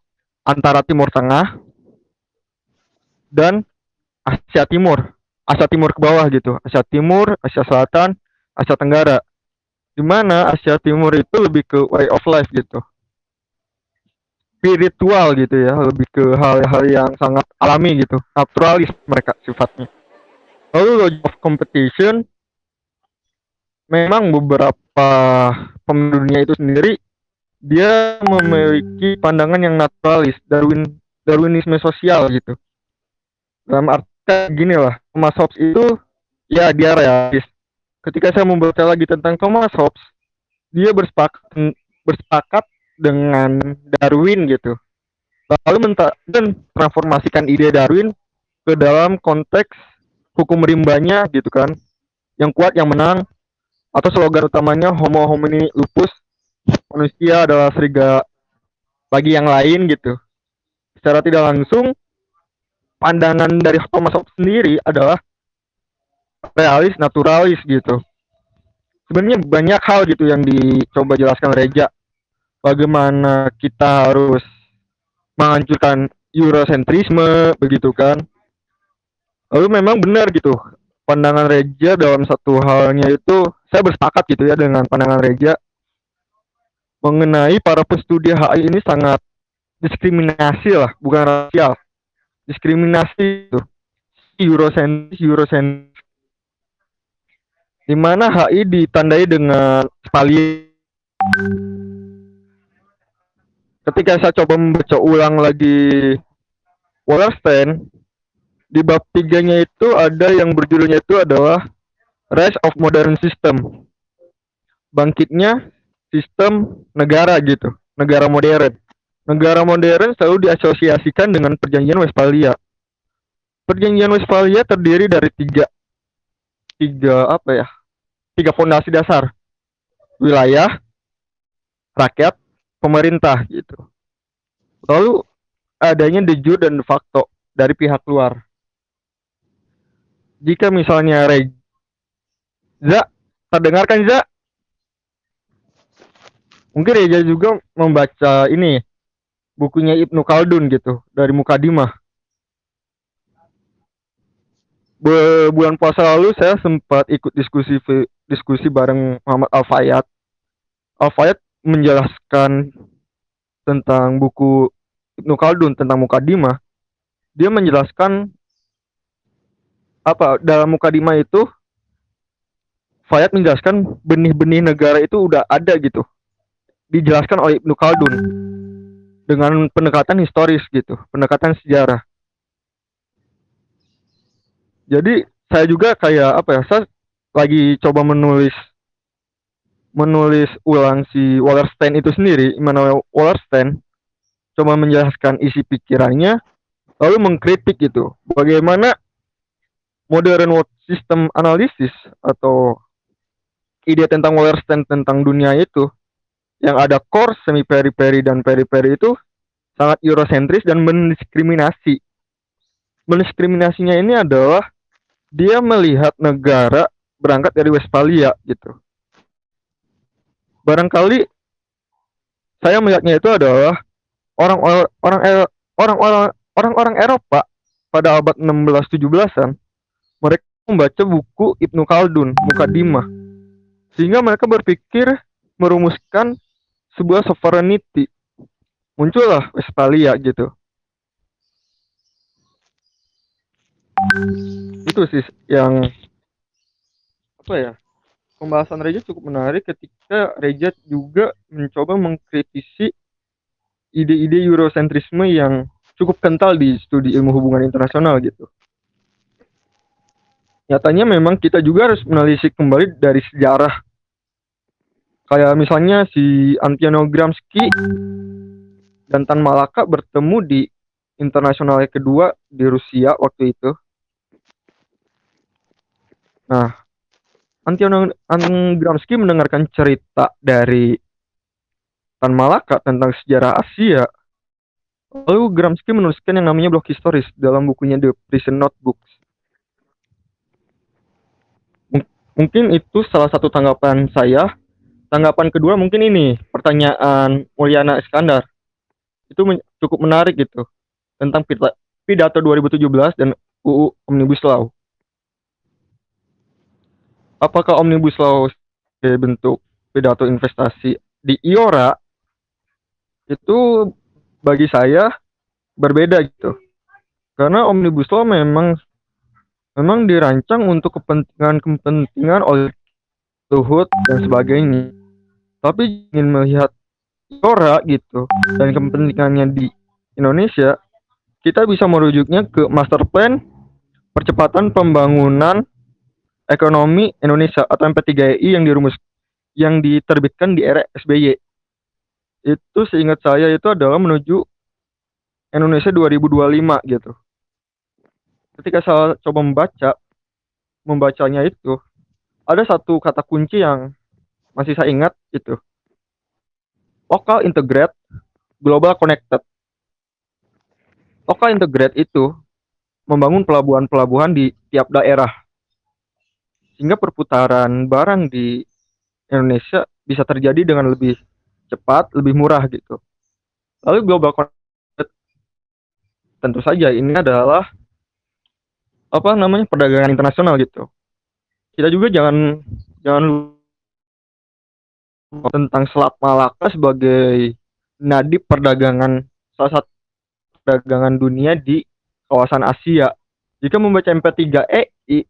Antara Timur Tengah dan Asia Timur ke bawah gitu. Asia Timur, Asia Selatan, Asia Tenggara. Di mana Asia Timur itu lebih ke way of life gitu. Spiritual gitu ya, lebih ke hal-hal yang sangat alami gitu. Naturalis mereka sifatnya. Lalu logic of competition, memang beberapa pemimpin dunia itu sendiri dia memiliki pandangan yang naturalis, Darwinisme sosial gitu. Dalam arti gini lah, Thomas Hobbes itu ya dia realis. Ketika saya membaca lagi tentang Thomas Hobbes, dia bersepakat dengan Darwin gitu. Lalu dan transformasikan ide Darwin ke dalam konteks hukum rimbanya gitu kan, yang kuat yang menang, atau slogan utamanya homo homini lupus, manusia adalah serigala bagi yang lain gitu. Secara tidak langsung pandangan dari Thomas Hobbes sendiri adalah realis naturalis gitu. Sebenarnya banyak hal gitu yang dicoba jelaskan Reja, bagaimana kita harus menghancurkan Eurocentrisme begitu kan. Lalu memang benar gitu pandangan Reja dalam satu halnya itu, saya bersepakat gitu ya dengan pandangan Reja mengenai para pestudi HI ini sangat diskriminasi lah, bukan rasial, diskriminasi itu Eurocentris di mana HI ditandai dengan spali. Ketika saya coba membaca ulang lagi Wallerstein, di bab 3-nya itu ada yang berjudulnya itu adalah Rise of Modern System, bangkitnya sistem negara gitu, negara modern. Negara modern selalu diasosiasikan dengan Perjanjian Westphalia. Perjanjian Westphalia terdiri dari tiga fondasi dasar: wilayah, rakyat, pemerintah gitu. Lalu adanya de jure dan de facto dari pihak luar. Jika misalnya Reza, terdengarkan Reza? Mungkin Reza juga membaca ini bukunya Ibnu Khaldun gitu, dari Mukadimah. Bulan puasa lalu saya sempat ikut diskusi bareng Muhammad Al-Fayyad. Al-Fayyad menjelaskan tentang buku Ibnu Khaldun tentang Mukadimah. Dia menjelaskan dalam Mukadimah itu Fayyad menjelaskan benih-benih negara itu udah ada gitu, dijelaskan oleh Ibnu Khaldun dengan pendekatan historis gitu, pendekatan sejarah. Jadi saya juga kayak saya lagi coba menulis ulang si Wallerstein itu sendiri, Immanuel Wallerstein, coba menjelaskan isi pikirannya, lalu mengkritik itu bagaimana modern world system analysis atau ide tentang Wallerstein tentang dunia itu, yang ada core, semi periphery dan periphery itu sangat eurocentris dan mendiskriminasi. Mendiskriminasinya ini adalah dia melihat negara berangkat dari Westphalia gitu. Barangkali saya melihatnya itu adalah orang-orang Eropa pada abad 16-17-an, mereka membaca buku Ibnu Khaldun, Mukadimah, sehingga mereka berpikir merumuskan sebuah sovereignty. Muncullah Westphalia gitu. Itu sih yang pembahasan Reja cukup menarik ketika Reja juga mencoba mengkritisi ide-ide Eurocentrisme yang cukup kental di studi ilmu hubungan internasional gitu. Nyatanya memang kita juga harus menelisik kembali dari sejarah. Kayak misalnya si Antonio Gramsci dan Tan Malaka bertemu di internasional kedua di Rusia waktu itu. Nah, Antonio Gramsci mendengarkan cerita dari Tan Malaka tentang sejarah Asia. Lalu Gramsci menuliskan yang namanya blog historis dalam bukunya The Prison Notebooks. Mungkin itu salah satu tanggapan saya. Tanggapan kedua mungkin ini, pertanyaan Mulyana Iskandar. Itu cukup menarik gitu, tentang pidato 2017 dan UU Omnibus Law. Apakah Omnibus Law sebagai bentuk pidato investasi di IORA? Itu bagi saya berbeda gitu. Karena Omnibus Law memang dirancang untuk kepentingan oleh Luhut dan sebagainya. Tapi ingin melihat IORA gitu dan kepentingannya di Indonesia, kita bisa merujuknya ke Master Plan Percepatan Pembangunan Ekonomi Indonesia atau MP3I yang diterbitkan di era SBY. Itu seingat saya itu adalah menuju Indonesia 2025 gitu. ketika saya coba membacanya itu ada satu kata kunci yang masih saya ingat itu, local integrate, global connected. Local integrate itu membangun pelabuhan-pelabuhan di tiap daerah sehingga perputaran barang di Indonesia bisa terjadi dengan lebih cepat, lebih murah gitu. Lalu global connected, tentu saja ini adalah perdagangan internasional gitu. Kita juga jangan lupa tentang Selat Malaka sebagai nadib perdagangan, salah satu perdagangan dunia di kawasan Asia. Jika membaca MP3EI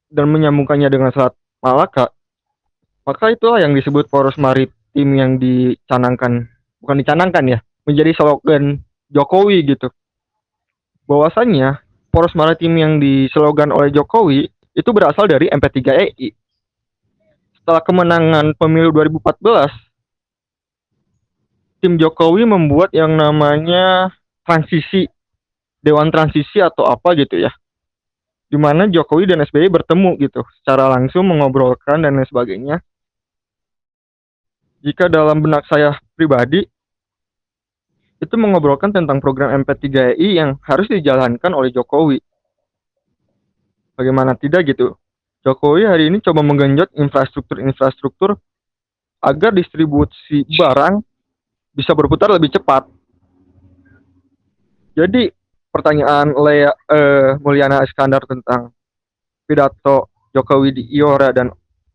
dan menyambungkannya dengan Selat Malaka, maka itulah yang disebut poros maritim yang menjadi slogan Jokowi gitu. Bahwasannya poros maritim yang dislogan oleh Jokowi itu berasal dari MP3EI. Setelah kemenangan pemilu 2014, tim Jokowi membuat yang namanya Dewan Transisi atau apa gitu ya. Di mana Jokowi dan SBY bertemu gitu, secara langsung mengobrolkan dan lain sebagainya. Jika dalam benak saya pribadi, itu mengobrolkan tentang program MP3EI yang harus dijalankan oleh Jokowi. Bagaimana tidak gitu. Jokowi hari ini coba menggenjot infrastruktur agar distribusi barang bisa berputar lebih cepat. Jadi pertanyaan Mulyana Iskandar tentang pidato Jokowi di IORA dan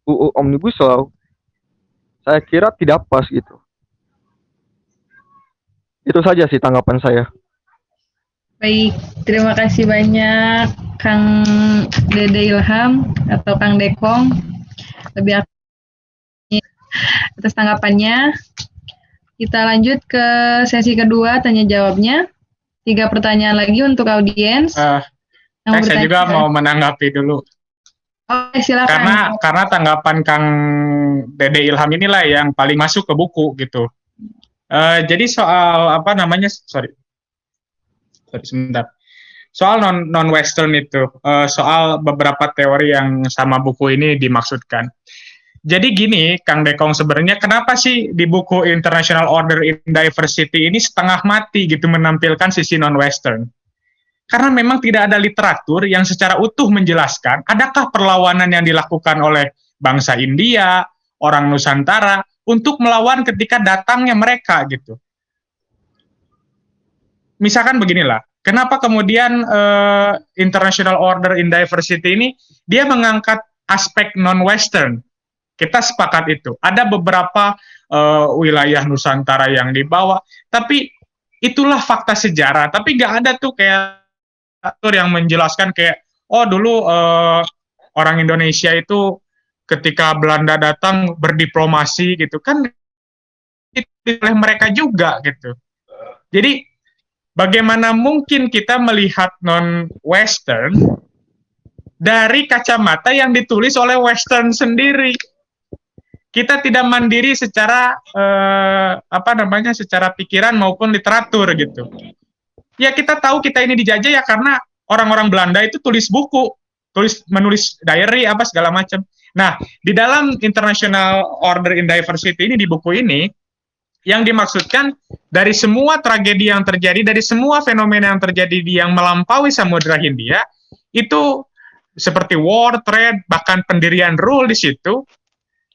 UU Omnibus Law, saya kira tidak pas gitu. Itu saja sih tanggapan saya. Baik, terima kasih banyak Kang Dede Ilham atau Kang Dekong lebih atas tanggapannya. Kita lanjut ke sesi kedua tanya jawabnya. 3 pertanyaan lagi untuk audiens. Saya juga mau menanggapi dulu. Oke, silakan. Karena tanggapan Kang Dede Ilham inilah yang paling masuk ke buku gitu. Jadi soal soal non Western itu, soal beberapa teori yang sama buku ini dimaksudkan. Jadi gini, Kang Dekong, sebenarnya kenapa sih di buku International Order in Diversity ini setengah mati gitu menampilkan sisi non-Western? Karena memang tidak ada literatur yang secara utuh menjelaskan adakah perlawanan yang dilakukan oleh bangsa India, orang Nusantara, untuk melawan ketika datangnya mereka gitu. Misalkan beginilah, kenapa kemudian International Order in Diversity ini dia mengangkat aspek non-Western? Kita sepakat itu. Ada beberapa wilayah Nusantara yang dibawa, tapi itulah fakta sejarah. Tapi nggak ada tuh kayak yang menjelaskan kayak, oh dulu orang Indonesia itu ketika Belanda datang berdiplomasi gitu kan, oleh mereka juga gitu. Jadi bagaimana mungkin kita melihat non-Western dari kacamata yang ditulis oleh Western sendiri? Kita tidak mandiri secara secara pikiran maupun literatur gitu. Ya kita tahu kita ini dijajah ya karena orang-orang Belanda itu tulis buku, menulis diary apa segala macam. Nah, di dalam International Order in Diversity ini, di buku ini, yang dimaksudkan dari semua tragedi yang terjadi, dari semua fenomena yang terjadi yang melampaui Samudra Hindia, itu seperti war, trade, bahkan pendirian rule di situ,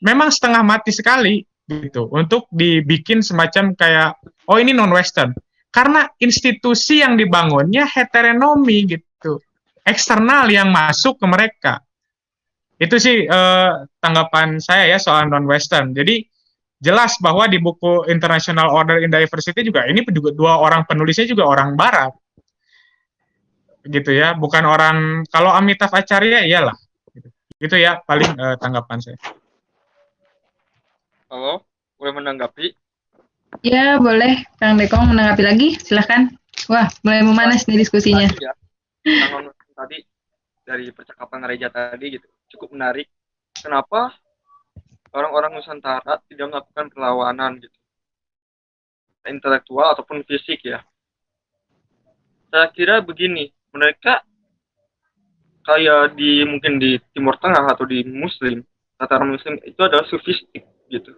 memang setengah mati sekali gitu untuk dibikin semacam kayak oh ini non-Western karena institusi yang dibangunnya heteronomi gitu, eksternal yang masuk ke mereka. Itu sih tanggapan saya ya soal non-Western. Jadi jelas bahwa di buku International Order in Diversity juga ini juga dua orang penulisnya juga orang Barat gitu ya, bukan orang, kalau Amitav Acharya iyalah gitu ya paling tanggapan saya. Halo, boleh menanggapi? Ya, boleh. Kang Dekong menanggapi lagi, silahkan. Wah, mulai memanas nih diskusinya. Ya, tadi dari percakapan Reja tadi gitu, cukup menarik. Kenapa orang-orang Nusantara tidak melakukan perlawanan gitu, intelektual ataupun fisik ya? Saya kira begini, mereka kayak di mungkin di Timur Tengah atau di Muslim, tataran Muslim itu adalah sufistik gitu.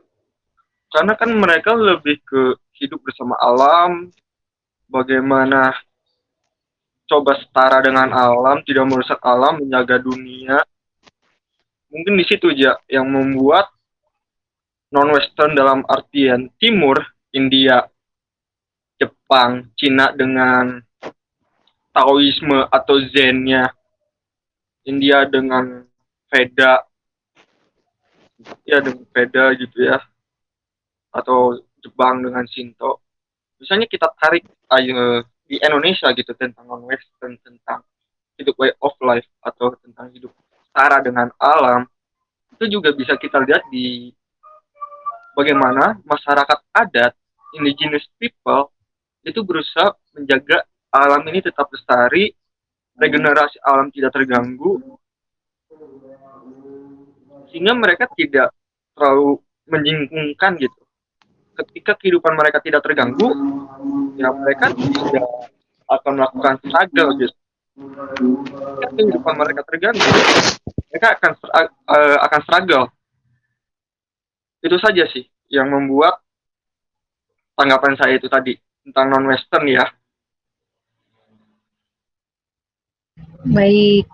Karena kan mereka lebih ke hidup bersama alam, bagaimana coba setara dengan alam, tidak merusak alam, menjaga dunia. Mungkin di situ aja yang membuat non-Western dalam artian Timur, India, Jepang, Cina dengan Taoisme atau Zennya, India dengan Veda, ya dengan Veda gitu ya, atau Jepang dengan Shinto. Misalnya kita tarik di Indonesia gitu tentang non-Western, tentang hidup way of life atau tentang hidup setara dengan alam, itu juga bisa kita lihat di bagaimana masyarakat adat, indigenous people, itu berusaha menjaga alam ini tetap lestari, regenerasi alam tidak terganggu, sehingga mereka tidak terlalu menjingungkan gitu. Ketika kehidupan mereka tidak terganggu, ya mereka tidak akan melakukan struggle gitu. Ketika kehidupan mereka terganggu, mereka akan struggle. Itu saja sih yang membuat tanggapan saya itu tadi tentang non-Western ya. Baik.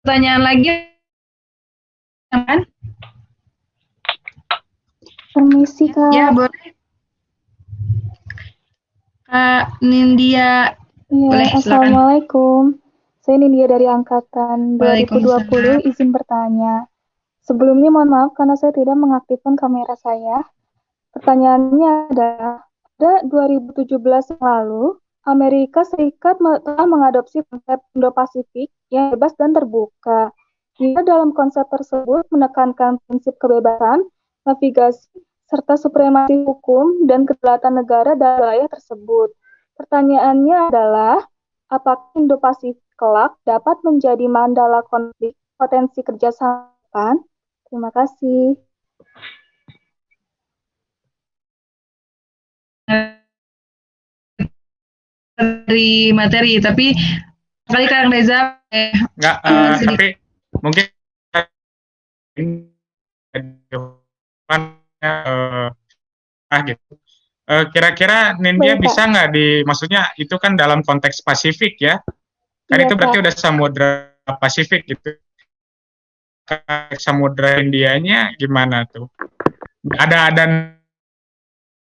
Pertanyaan lagi, kan? Permisi Kak. Ya, boleh. Kak Nindya, Ya, boleh, silakan. Assalamualaikum. Saya Nindya dari Angkatan 2020, izin bertanya. Sebelumnya mohon maaf karena saya tidak mengaktifkan kamera saya. Pertanyaannya adalah, pada 2017 yang lalu, Amerika Serikat telah mengadopsi konsep Indo-Pasifik yang bebas dan terbuka. Dia dalam konsep tersebut menekankan prinsip kebebasan, navigasi, serta supremasi hukum dan kedaulatan negara dalam wilayah tersebut. Pertanyaannya adalah, apakah Indo-Pasifik kelak dapat menjadi mandala konflik potensi kerjasama? Terima kasih. Dari materi, tapi kali Kang Reza Enggak, tapi mungkin gitu. Kira-kira Nindya bisa nggak maksudnya itu kan dalam konteks Pasifik ya, kan itu berarti udah Samudra Pasifik gitu. Samudra Indianya gimana tuh? Ada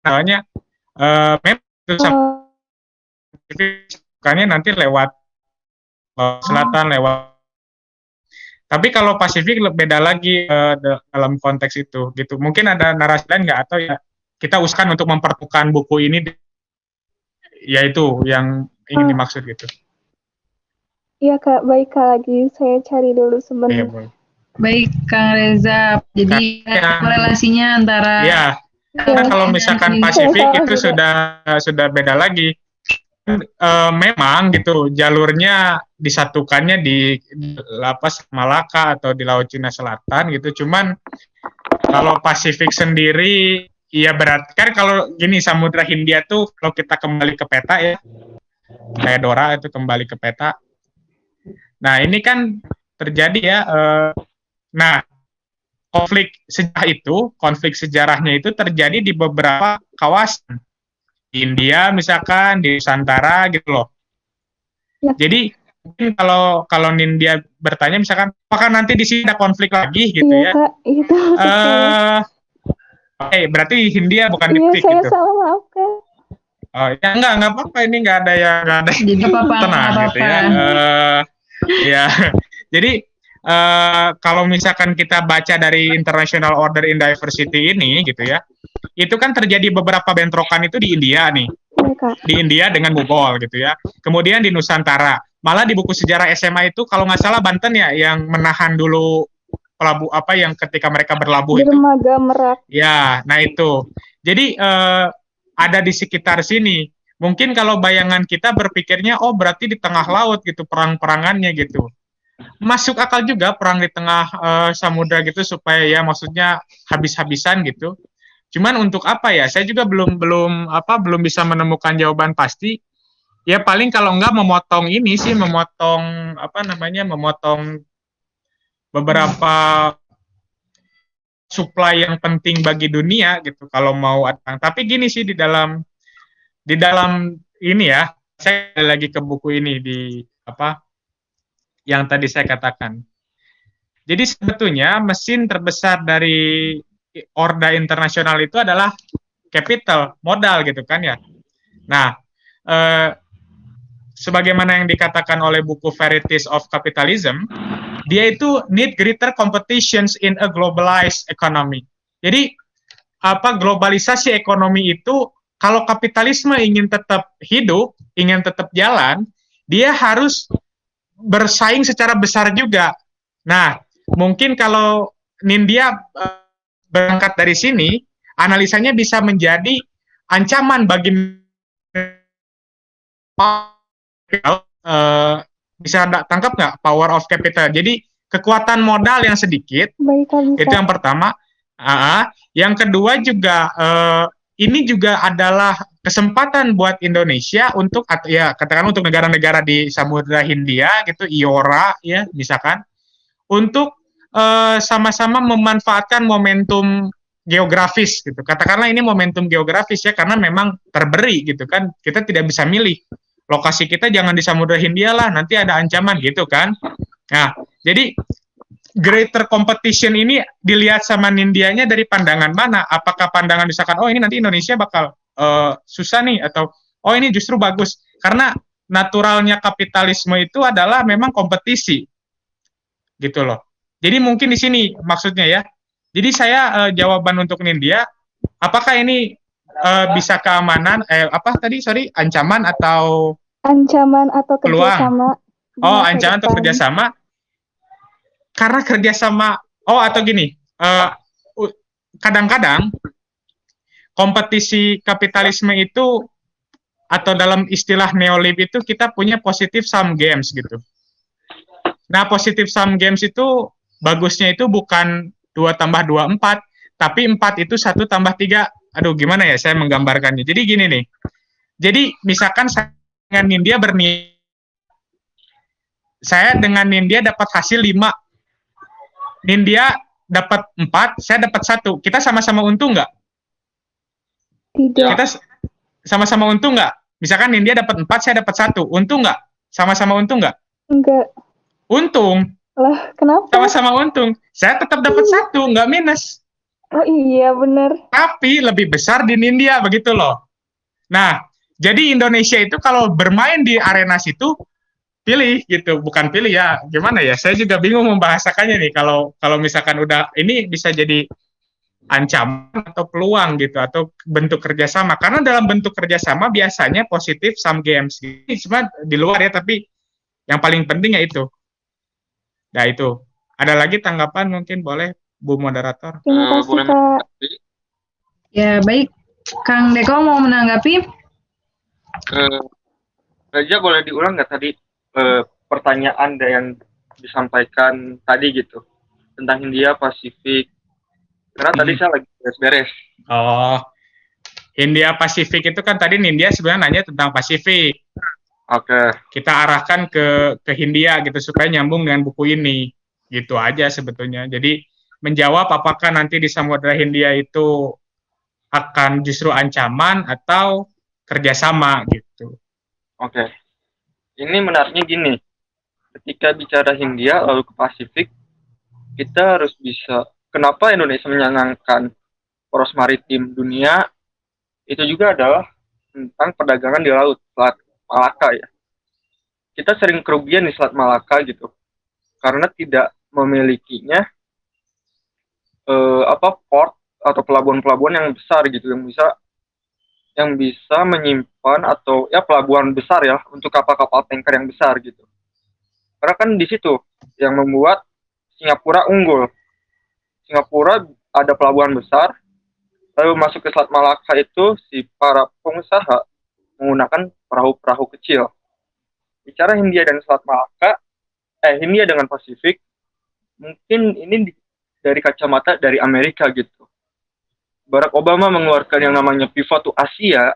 namanya memang itu Pasifik nanti lewat selatan lewat. Tapi kalau Pasifik beda lagi dalam konteks itu gitu. Mungkin ada narasi lain nggak, atau ya kita usahakan untuk mempertemukan buku ini, yaitu yang ingin dimaksud gitu. Iya Kak, baik Kak, lagi saya cari dulu sebentar. Ya, baik Kang Reza, jadi korelasinya antara karena kalau misalkan Pasifik itu sudah beda lagi. Memang gitu jalurnya disatukannya di Lapas Malaka atau di Laut Cina Selatan gitu. Cuman kalau Pasifik sendiri ya berarti kan kalau gini, Samudra Hindia tuh kalau kita kembali ke peta ya, kayak Dora itu kembali ke peta. Nah ini kan terjadi ya. Nah konflik sejarahnya itu terjadi di beberapa kawasan. Di India misalkan, di Nusantara gitu loh. Ya. Jadi mungkin kalau Nindya bertanya misalkan apakah nanti di sini ada konflik lagi gitu ya? Kak, itu. Oke, berarti Hindia bukan di dipik gitu. Iya, saya salah, maaf Kak. Oh ya nggak apa-apa, ini nggak ada yang tenang gitu ya. Ya, jadi kalau misalkan kita baca dari International Order in Diversity ini gitu ya, itu kan terjadi beberapa bentrokan itu di India nih, di India dengan Mughal gitu ya. Kemudian di Nusantara, malah di buku sejarah SMA itu kalau nggak salah Banten ya yang menahan dulu pelabuh yang ketika mereka berlabuh itu. Dermaga Merak. Ya, nah itu. Jadi ada di sekitar sini. Mungkin kalau bayangan kita berpikirnya, oh berarti di tengah laut gitu perang-perangannya gitu. masuk akal juga perang di tengah samudra gitu supaya ya maksudnya habis-habisan gitu. Cuman untuk apa ya? Saya juga belum bisa menemukan jawaban pasti. Ya paling kalau enggak memotong ini sih, memotong beberapa supply yang penting bagi dunia gitu kalau mau ada. Tapi gini sih di dalam ini ya, saya lagi ke buku ini di yang tadi saya katakan. Jadi sebetulnya mesin terbesar dari Orda Internasional itu adalah capital, modal gitu kan ya. Nah, sebagaimana yang dikatakan oleh buku Varieties of Capitalism, dia itu need greater competitions in a globalized economy. Jadi globalisasi ekonomi itu kalau kapitalisme ingin tetap hidup, ingin tetap jalan, dia harus bersaing secara besar juga. Nah, mungkin kalau Nindya berangkat dari sini, analisanya bisa menjadi ancaman bagi bisa tangkap nggak power of capital. Jadi kekuatan modal yang sedikit, Baik, Kak, bisa. itu yang pertama. Yang kedua juga ini juga adalah kesempatan buat Indonesia untuk ya katakan untuk negara-negara di Samudra Hindia gitu, IORA ya misalkan, untuk sama-sama memanfaatkan momentum geografis gitu. Katakanlah ini momentum geografis ya karena memang terberi gitu kan. Kita tidak bisa milih. Lokasi kita jangan di Samudra Hindia lah, nanti ada ancaman gitu kan. Nah, jadi greater competition ini dilihat sama Nindianya dari pandangan mana? Apakah pandangan misalkan, oh ini nanti Indonesia bakal susah nih, atau oh ini justru bagus. Karena naturalnya kapitalisme itu adalah memang kompetisi, gitu loh. Jadi mungkin di sini maksudnya ya. Jadi saya jawaban untuk Nindya, apakah ini bisa keamanan, ancaman atau Ancaman atau peluang? kerjasama? Oh, ancaman atau kerjasama? Karena kerjasama, atau gini, kadang-kadang kompetisi kapitalisme itu, atau dalam istilah neolib itu kita punya positive sum games gitu. Nah, positive sum games itu bagusnya itu bukan 2 tambah 2, 4, tapi 4 itu 1 tambah 3. Aduh, gimana ya saya menggambarkannya. Jadi gini nih, jadi misalkan saya dengan Nindya dapat hasil 5. Nindya dapat 4, saya dapat 1. Kita sama-sama untung nggak? Tidak. Kita sama-sama untung nggak? Misalkan Nindya dapat 4, saya dapat 1. Untung nggak? Sama-sama untung nggak? Enggak. Untung. Lah, kenapa? Sama-sama untung. Saya tetap dapat 1, nggak minus. Oh iya, benar. Tapi lebih besar di Nindya, begitu loh. Nah, jadi Indonesia itu kalau bermain di arena situ, pilih gitu, bukan pilih ya, gimana ya, saya juga bingung membahasakannya nih, kalau misalkan udah, ini bisa jadi ancaman atau peluang gitu, atau bentuk kerjasama, karena dalam bentuk kerjasama biasanya positif sum games, ini cuma di luar ya, tapi yang paling penting ya itu. Nah itu, ada lagi tanggapan mungkin boleh Bu Moderator? Terima kasih, Kak. Ya, baik. Kang Deko mau menanggapi? Raja boleh diulang nggak tadi pertanyaan yang disampaikan tadi gitu tentang Hindia Pasifik? Karena tadi saya lagi beres-beres. Oh, Hindia Pasifik itu kan tadi Nindya sebenarnya nanya tentang Pasifik. Oke. Kita arahkan ke Hindia gitu supaya nyambung dengan buku ini. Gitu aja sebetulnya. Jadi menjawab apakah nanti di Samudra Hindia itu akan justru ancaman atau kerjasama gitu. Oke. Ini menariknya gini. Ketika bicara Hindia lalu ke Pasifik, kita harus bisa, kenapa Indonesia menyangangkan poros maritim dunia, itu juga adalah tentang perdagangan di laut, Selat Malaka ya. Kita sering kerugian di Selat Malaka gitu, karena tidak memilikinya port atau pelabuhan-pelabuhan yang besar gitu, yang bisa menyimpan, atau ya pelabuhan besar ya untuk kapal-kapal tanker yang besar gitu. Karena kan di situ yang membuat Singapura unggul. Singapura ada pelabuhan besar, lalu masuk ke Selat Malaka itu si para pengusaha menggunakan perahu-perahu kecil. Bicara Hindia dan Selat Malaka, Hindia dengan Pasifik, mungkin ini dari kacamata dari Amerika gitu. Barack Obama mengeluarkan yang namanya Pivot to Asia,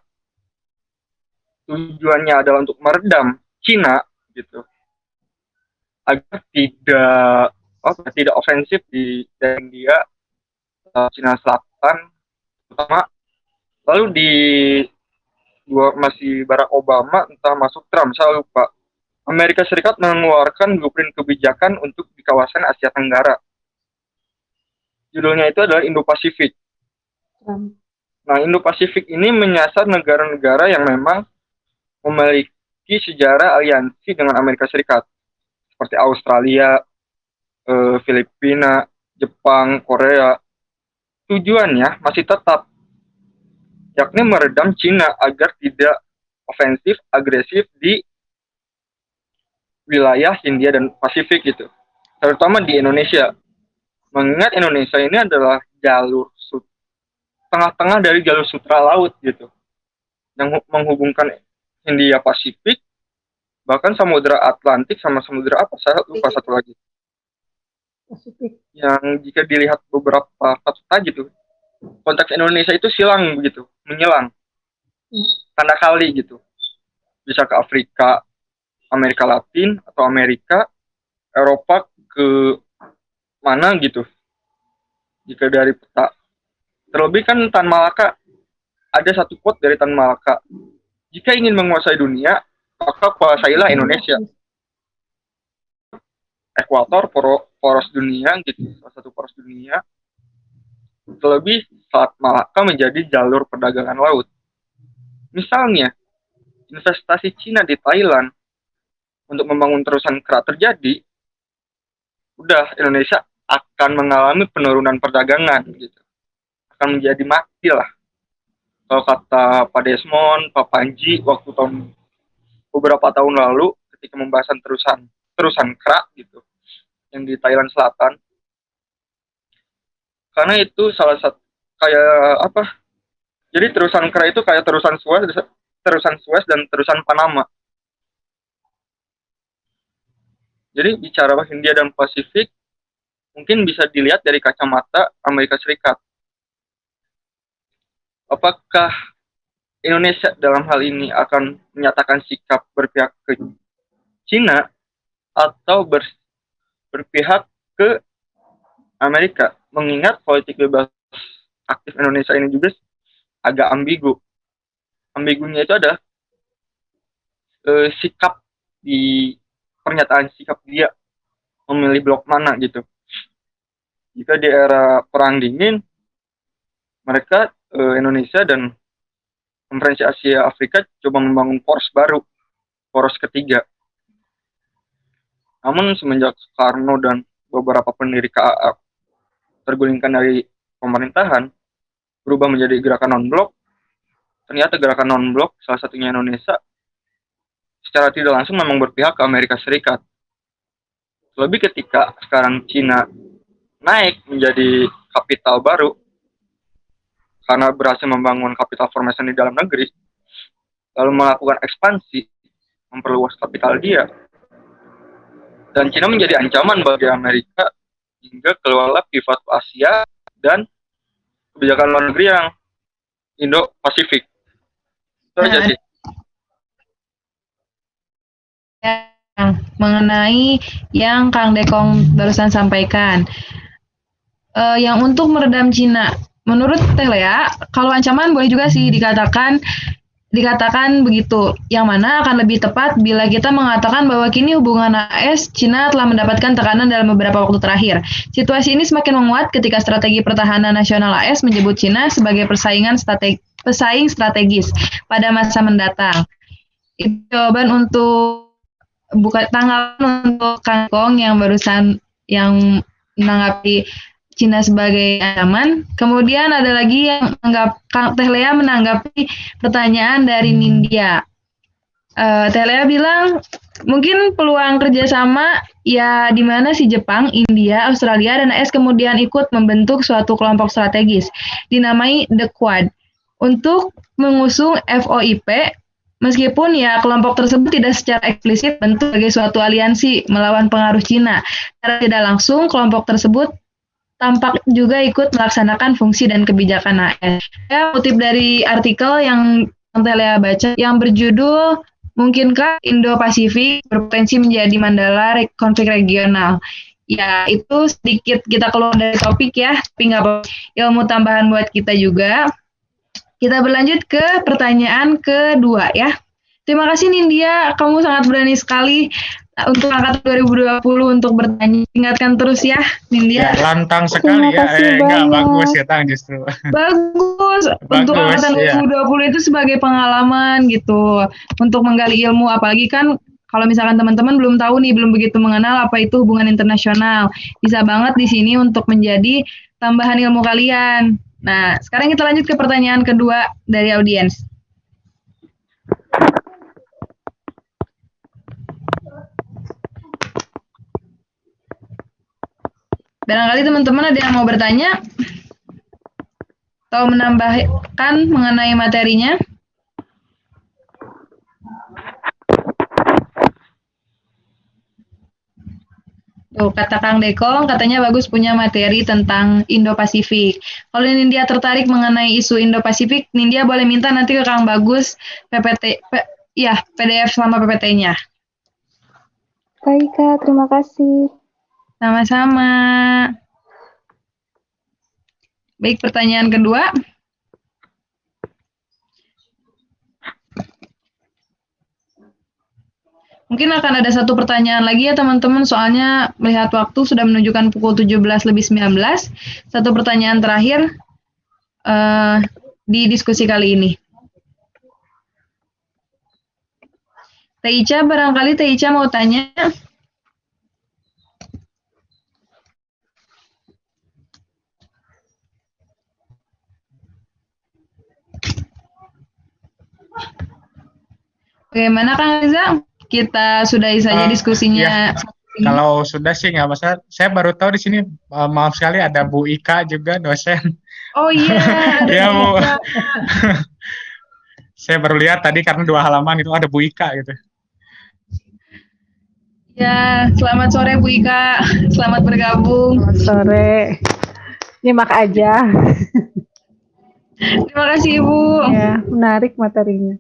tujuannya adalah untuk meredam Cina gitu, agar tidak ofensif di India, Cina Selatan, terutama. Lalu masih Barack Obama, entah masuk Trump, saya lupa. Amerika Serikat mengeluarkan blueprint kebijakan untuk di kawasan Asia Tenggara. Judulnya itu adalah Indo-Pasifik. Nah, Indo-Pasifik ini menyasar negara-negara yang memang memiliki sejarah aliansi dengan Amerika Serikat, seperti Australia, Filipina, Jepang, Korea. Tujuannya masih tetap, yakni meredam Cina agar tidak ofensif, agresif di wilayah Hindia dan Pasifik gitu, terutama di Indonesia. Mengingat Indonesia ini adalah jalur tengah-tengah dari jalur sutra laut gitu, yang menghubungkan Hindia Pasifik, bahkan Samudra Atlantik sama Samudra apa, saya lupa satu lagi. Pasifik. Yang jika dilihat beberapa kata gitu, konteks Indonesia itu silang begitu, menyelang, tanda kali gitu, bisa ke Afrika, Amerika Latin, atau Amerika, Eropa, ke mana gitu, jika dari peta. Terlebih kan Tan Malaka, ada satu quote dari Tan Malaka, jika ingin menguasai dunia, maka kuasailah Indonesia. Ekuator, poros dunia gitu, salah satu poros dunia. Terlebih saat Malaka menjadi jalur perdagangan laut. Misalnya, investasi Cina di Thailand untuk membangun terusan kerak terjadi, udah Indonesia akan mengalami penurunan perdagangan gitu, akan menjadi mati lah. Kalau kata Pak Desmond, Pak Panji waktu beberapa tahun lalu ketika pembahasan terusan kerak gitu yang di Thailand Selatan, karena itu salah satu kayak apa? Jadi terusan kerak itu kayak terusan Suez dan terusan Panama. Jadi bicara Hindia dan Pasifik mungkin bisa dilihat dari kacamata Amerika Serikat. Apakah Indonesia dalam hal ini akan menyatakan sikap berpihak ke Cina atau berpihak ke Amerika? Mengingat politik bebas aktif Indonesia ini juga agak ambigu. Ambigunya itu ada sikap di pernyataan sikap dia memilih blok mana gitu. Jika di era Perang Dingin, mereka Indonesia dan Konferensi Asia Afrika coba membangun poros baru, poros ketiga. Namun semenjak Soekarno dan beberapa pendiri KAA tergulingkan dari pemerintahan, berubah menjadi gerakan non-blok, ternyata gerakan non-blok, salah satunya Indonesia, secara tidak langsung memang berpihak ke Amerika Serikat. Lebih ketika sekarang Cina naik menjadi kapital baru karena berhasil membangun capital formation di dalam negeri, lalu melakukan ekspansi, memperluas kapital dia, dan Cina menjadi ancaman bagi Amerika hingga keluarlah Pivot to Asia dan kebijakan luar negeri yang Indo-Pasifik. Itu aja sih. Mengenai yang Kang Dekong barusan sampaikan, yang untuk meredam Cina, menurut Teh Lea, kalau ancaman boleh juga sih dikatakan begitu, yang mana akan lebih tepat bila kita mengatakan bahwa kini hubungan AS-Cina telah mendapatkan tekanan dalam beberapa waktu terakhir. Situasi ini semakin menguat ketika strategi pertahanan nasional AS menyebut Cina sebagai pesaing strategis pada masa mendatang. Itu jawaban untuk tanggapan untuk Kang Kong yang barusan yang menanggapi Cina sebagai ancaman. Kemudian ada lagi yang Teh Lea menanggapi pertanyaan dari Nindya. Teh Lea bilang mungkin peluang kerjasama ya di mana si Jepang, India, Australia, dan AS kemudian ikut membentuk suatu kelompok strategis dinamai The Quad untuk mengusung FOIP Meskipun ya kelompok tersebut tidak secara eksplisit bentuk sebagai suatu aliansi melawan pengaruh Cina, secara tidak langsung kelompok tersebut tampak juga ikut melaksanakan fungsi dan kebijakan AS. Saya kutip dari artikel yang Lea baca yang berjudul Mungkinkah Indo-Pasifik berpotensi menjadi mandala konflik regional? Ya, itu sedikit kita keluar dari topik ya, tapi nggak apa-apa. Ilmu tambahan buat kita juga. Kita berlanjut ke pertanyaan kedua ya. Terima kasih Nindya, kamu sangat berani sekali untuk angkatan 2020 untuk bertanya. Ingatkan terus ya Nindya. Ya, lantang sekali ya. Enggak bagus ya Tang justru. Bagus. Untuk angkatan 2020 itu sebagai pengalaman gitu. Untuk menggali ilmu, apalagi kan kalau misalkan teman-teman belum tahu nih, belum begitu mengenal apa itu hubungan internasional. Bisa banget di sini untuk menjadi tambahan ilmu kalian. Nah, sekarang kita lanjut ke pertanyaan kedua dari audiens. Barangkali teman-teman ada yang mau bertanya atau menambahkan mengenai materinya. Tuh, kata Kang Dekong, katanya bagus punya materi tentang Indo-Pasifik. Kalau Nindya tertarik mengenai isu Indo-Pasifik, Nindya boleh minta nanti ke Kang Bagus PDF selama PPT-nya. Baik Kak, terima kasih. Sama-sama. Baik, pertanyaan kedua. Mungkin akan ada satu pertanyaan lagi ya teman-teman, soalnya melihat waktu sudah menunjukkan pukul 17:19. Satu pertanyaan terakhir di diskusi kali ini. Teica, barangkali Teica mau tanya. Bagaimana Kang Reza? Kita sudahi saja diskusinya. Ya, kalau sudah sih nggak masalah. Saya baru tahu di sini, maaf sekali ada Bu Ika juga dosen. Oh iya, ada ya, Bu Ika. Saya baru lihat tadi karena 2 halaman itu ada Bu Ika gitu. Ya, selamat sore Bu Ika. Selamat bergabung. Selamat sore. Nyimak aja. Terima kasih Ibu. Ya, menarik materinya.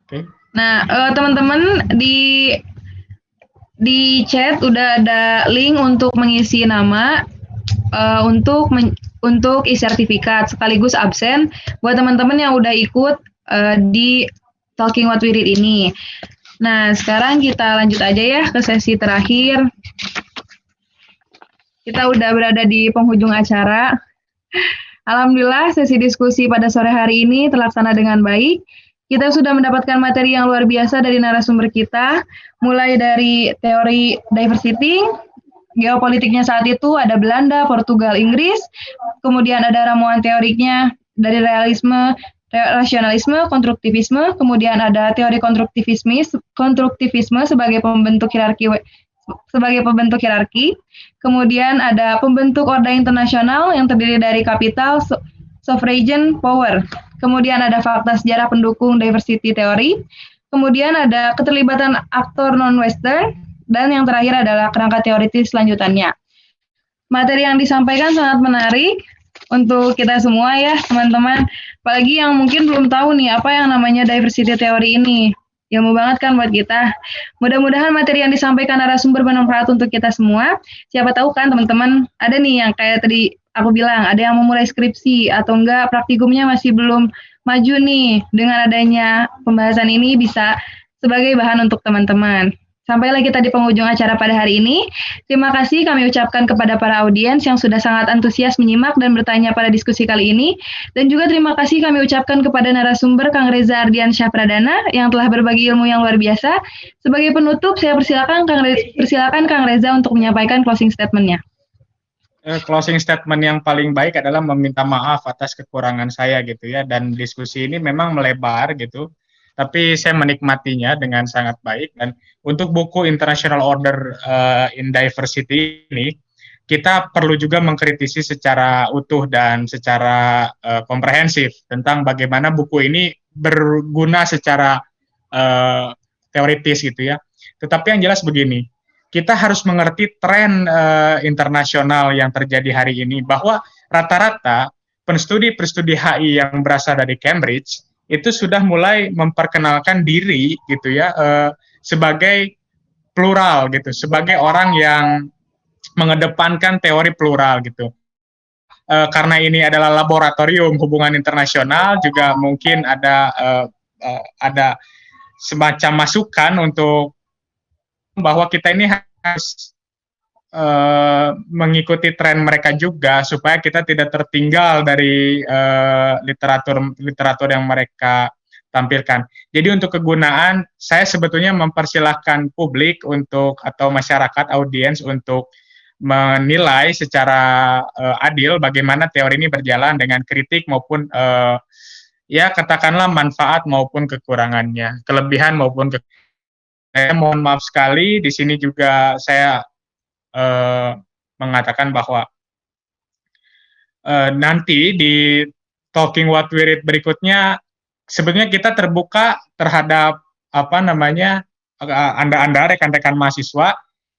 Oke. Nah, teman-teman di chat udah ada link untuk mengisi nama untuk e-sertifikat sekaligus absen buat teman-teman yang udah ikut di Talking What We Read ini. Nah, sekarang kita lanjut aja ya ke sesi terakhir. Kita udah berada di penghujung acara. Alhamdulillah sesi diskusi pada sore hari ini terlaksana dengan baik. Kita sudah mendapatkan materi yang luar biasa dari narasumber kita, mulai dari teori diversity, geopolitiknya saat itu ada Belanda, Portugal, Inggris, kemudian ada ramuan teoriknya dari realisme, rasionalisme, konstruktivisme, kemudian ada teori konstruktivisme sebagai pembentuk hierarki, kemudian ada pembentuk orde internasional yang terdiri dari kapital, sovereign power. Kemudian ada fakta sejarah pendukung diversity teori. Kemudian ada keterlibatan aktor non-Western. Dan yang terakhir adalah kerangka teoritis selanjutannya. Materi yang disampaikan sangat menarik untuk kita semua ya teman-teman. Apalagi yang mungkin belum tahu nih apa yang namanya diversity teori ini. Ilmu banget kan buat kita. Mudah-mudahan materi yang disampaikan narasumber bermanfaat untuk kita semua. Siapa tahu kan teman-teman ada nih yang kayak tadi aku bilang, ada yang memulai skripsi atau enggak praktikumnya masih belum maju nih. Dengan adanya pembahasan ini bisa sebagai bahan untuk teman-teman. Sampailah kita di penghujung acara pada hari ini. Terima kasih kami ucapkan kepada para audiens yang sudah sangat antusias menyimak dan bertanya pada diskusi kali ini. Dan juga terima kasih kami ucapkan kepada narasumber Kang Reza Ardiansyah Pradana yang telah berbagi ilmu yang luar biasa. Sebagai penutup, saya persilakan Kang Reza untuk menyampaikan closing statement-nya. Closing statement yang paling baik adalah meminta maaf atas kekurangan saya gitu ya, dan diskusi ini memang melebar gitu, tapi saya menikmatinya dengan sangat baik. Dan untuk buku International Order in Diversity ini, kita perlu juga mengkritisi secara utuh dan secara komprehensif tentang bagaimana buku ini berguna secara teoritis gitu ya. Tetapi yang jelas begini, kita harus mengerti tren internasional yang terjadi hari ini, bahwa rata-rata penstudi-penstudi HI yang berasal dari Cambridge itu sudah mulai memperkenalkan diri gitu ya, sebagai plural gitu, sebagai orang yang mengedepankan teori plural gitu. Karena ini adalah laboratorium hubungan internasional, juga mungkin ada semacam masukan untuk bahwa kita ini harus mengikuti tren mereka juga, supaya kita tidak tertinggal dari literatur yang mereka tampilkan. Jadi untuk kegunaan, saya sebetulnya mempersilahkan publik atau masyarakat, audiens untuk menilai secara adil bagaimana teori ini berjalan dengan kritik maupun ya katakanlah manfaat maupun kekurangannya, kelebihan maupun saya mohon maaf sekali di sini juga saya mengatakan bahwa nanti di Talking What We Read berikutnya sebetulnya kita terbuka terhadap Anda rekan-rekan mahasiswa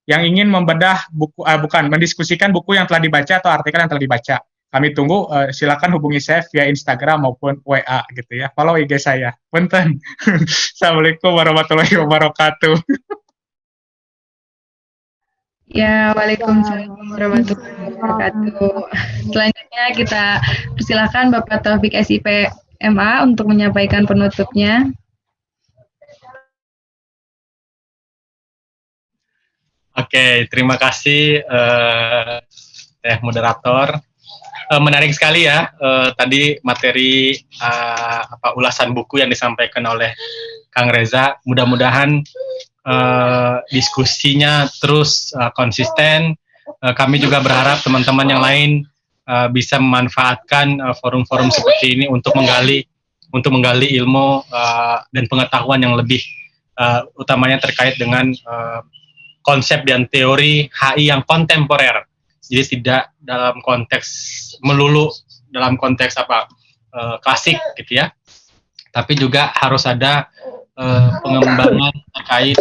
yang ingin membedah buku, mendiskusikan buku yang telah dibaca atau artikel yang telah dibaca. Kami tunggu, silakan hubungi saya via Instagram maupun WA gitu ya. Follow IG saya. Punten. Assalamualaikum warahmatullahi wabarakatuh. Ya, waalaikumsalam warahmatullahi wabarakatuh. Selanjutnya kita persilakan Bapak Taufik SIP MA untuk menyampaikan penutupnya. Oke, terima kasih moderator. Menarik sekali ya tadi materi ulasan buku yang disampaikan oleh Kang Reza. Mudah-mudahan diskusinya terus konsisten. Kami juga berharap teman-teman yang lain bisa memanfaatkan forum-forum seperti ini untuk menggali ilmu dan pengetahuan yang lebih utamanya terkait dengan konsep dan teori HI yang kontemporer. Jadi tidak dalam konteks melulu dalam konteks klasik gitu ya. Tapi juga harus ada pengembangan terkait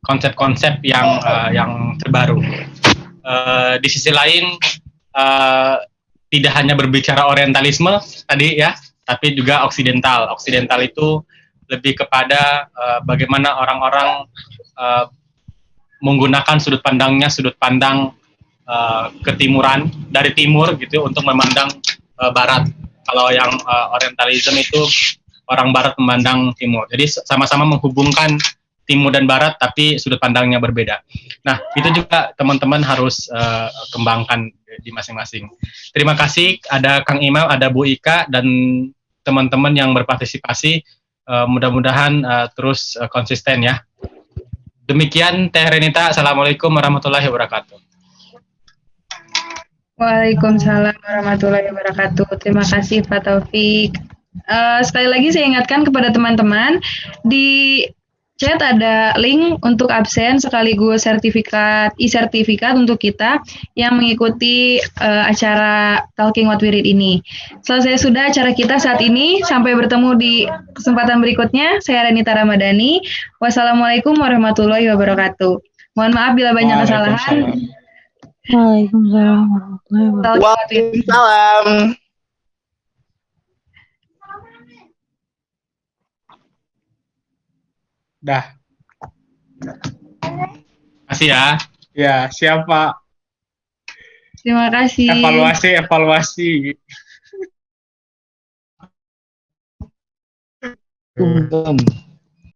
konsep-konsep yang terbaru. Di sisi lain tidak hanya berbicara orientalisme tadi ya, tapi juga oksidental. Oksidental itu lebih kepada bagaimana orang-orang menggunakan sudut pandang ketimuran dari timur gitu untuk memandang barat. Kalau yang orientalism itu orang barat memandang timur. Jadi sama-sama menghubungkan timur dan barat tapi sudut pandangnya berbeda. Nah, itu juga teman-teman harus kembangkan di masing-masing. Terima kasih ada Kang Imam, ada Bu Ika dan teman-teman yang berpartisipasi. Mudah-mudahan terus konsisten ya. Demikian Teh Renita, Assalamualaikum warahmatullahi wabarakatuh. Waalaikumsalam warahmatullahi wabarakatuh. Terima kasih Pak Taufik. Sekali lagi saya ingatkan kepada teman-teman, di chat ada link untuk absen sekaligus e-sertifikat untuk kita yang mengikuti acara Talking What We Read ini. Selesai sudah acara kita saat ini, sampai bertemu di kesempatan berikutnya. Saya Renita Ramadhani. Wassalamualaikum warahmatullahi wabarakatuh. Mohon maaf bila banyak kesalahan. Waalaikumsalam warahmatullahi wabarakatuh. Waalaikumsalam. Dah. Kasih ya. Ya, siapa? Terima kasih. Evaluasi.